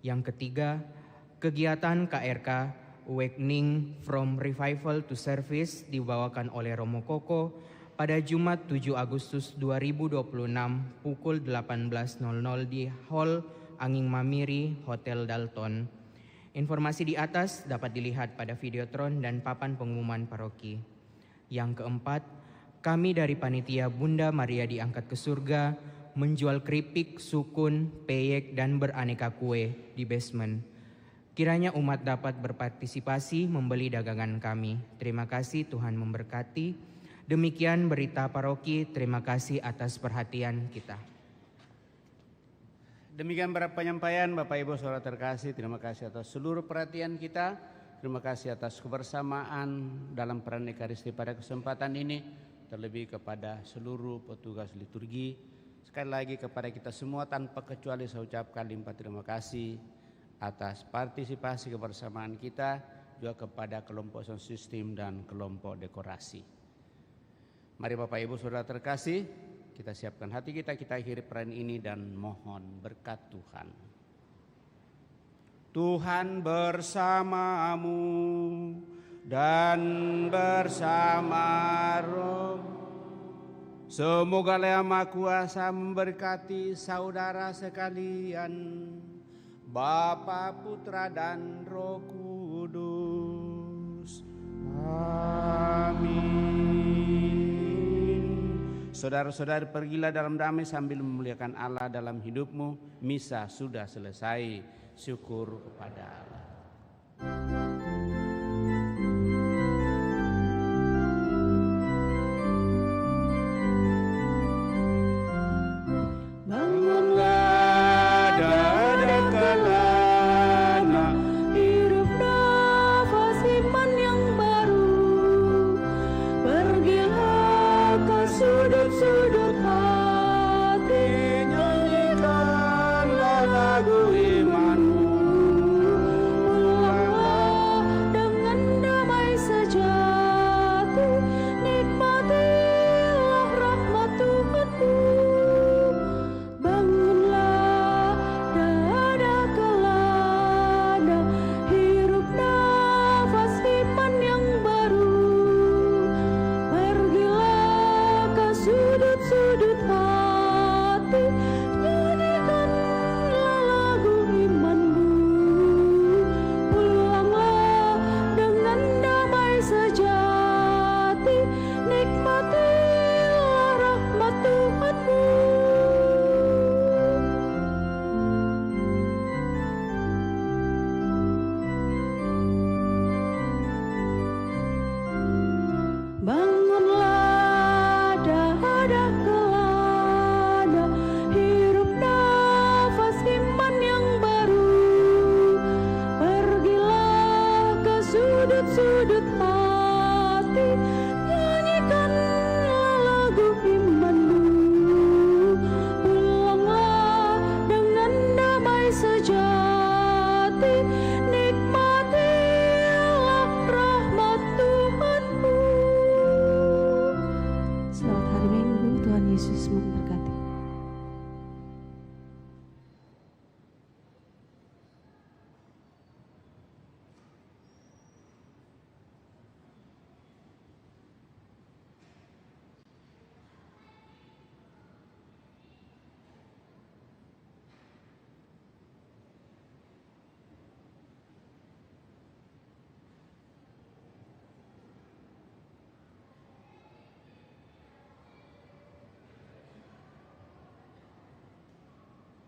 Yang ketiga, kegiatan KRK Awakening from Revival to Service dibawakan oleh Romo Koko pada Jumat 7 Agustus 2026 pukul 18.00 di Hall Anging Mamiri, Hotel Dalton. Informasi di atas dapat dilihat pada videotron dan papan pengumuman paroki. Yang keempat, kami dari Panitia Bunda Maria Diangkat ke Surga menjual keripik, sukun, peyek, dan beraneka kue di basement. Kiranya umat dapat berpartisipasi membeli dagangan kami. Terima kasih, Tuhan memberkati. Demikian berita paroki, terima kasih atas perhatian kita. Demikian penyampaian Bapak Ibu Saudara terkasih, terima kasih atas seluruh perhatian kita. Terima kasih atas kebersamaan dalam peran Ekaristi pada kesempatan ini. Terlebih kepada seluruh petugas liturgi. Sekali lagi kepada kita semua tanpa kecuali saya ucapkan limpah terima kasih atas partisipasi kebersamaan kita, juga kepada kelompok sound system dan kelompok dekorasi. Mari Bapak Ibu Saudara terkasih, kita siapkan hati kita akhiri peran ini dan mohon berkat Tuhan. Tuhan bersamamu dan bersama roh. Semoga Yang Maha Kuasa memberkati saudara sekalian, Bapa, Putra, dan Roh Kudus. Amin. Saudara-saudari, pergilah dalam damai sambil memuliakan Allah dalam hidupmu. Misa sudah selesai. Syukur kepada Allah.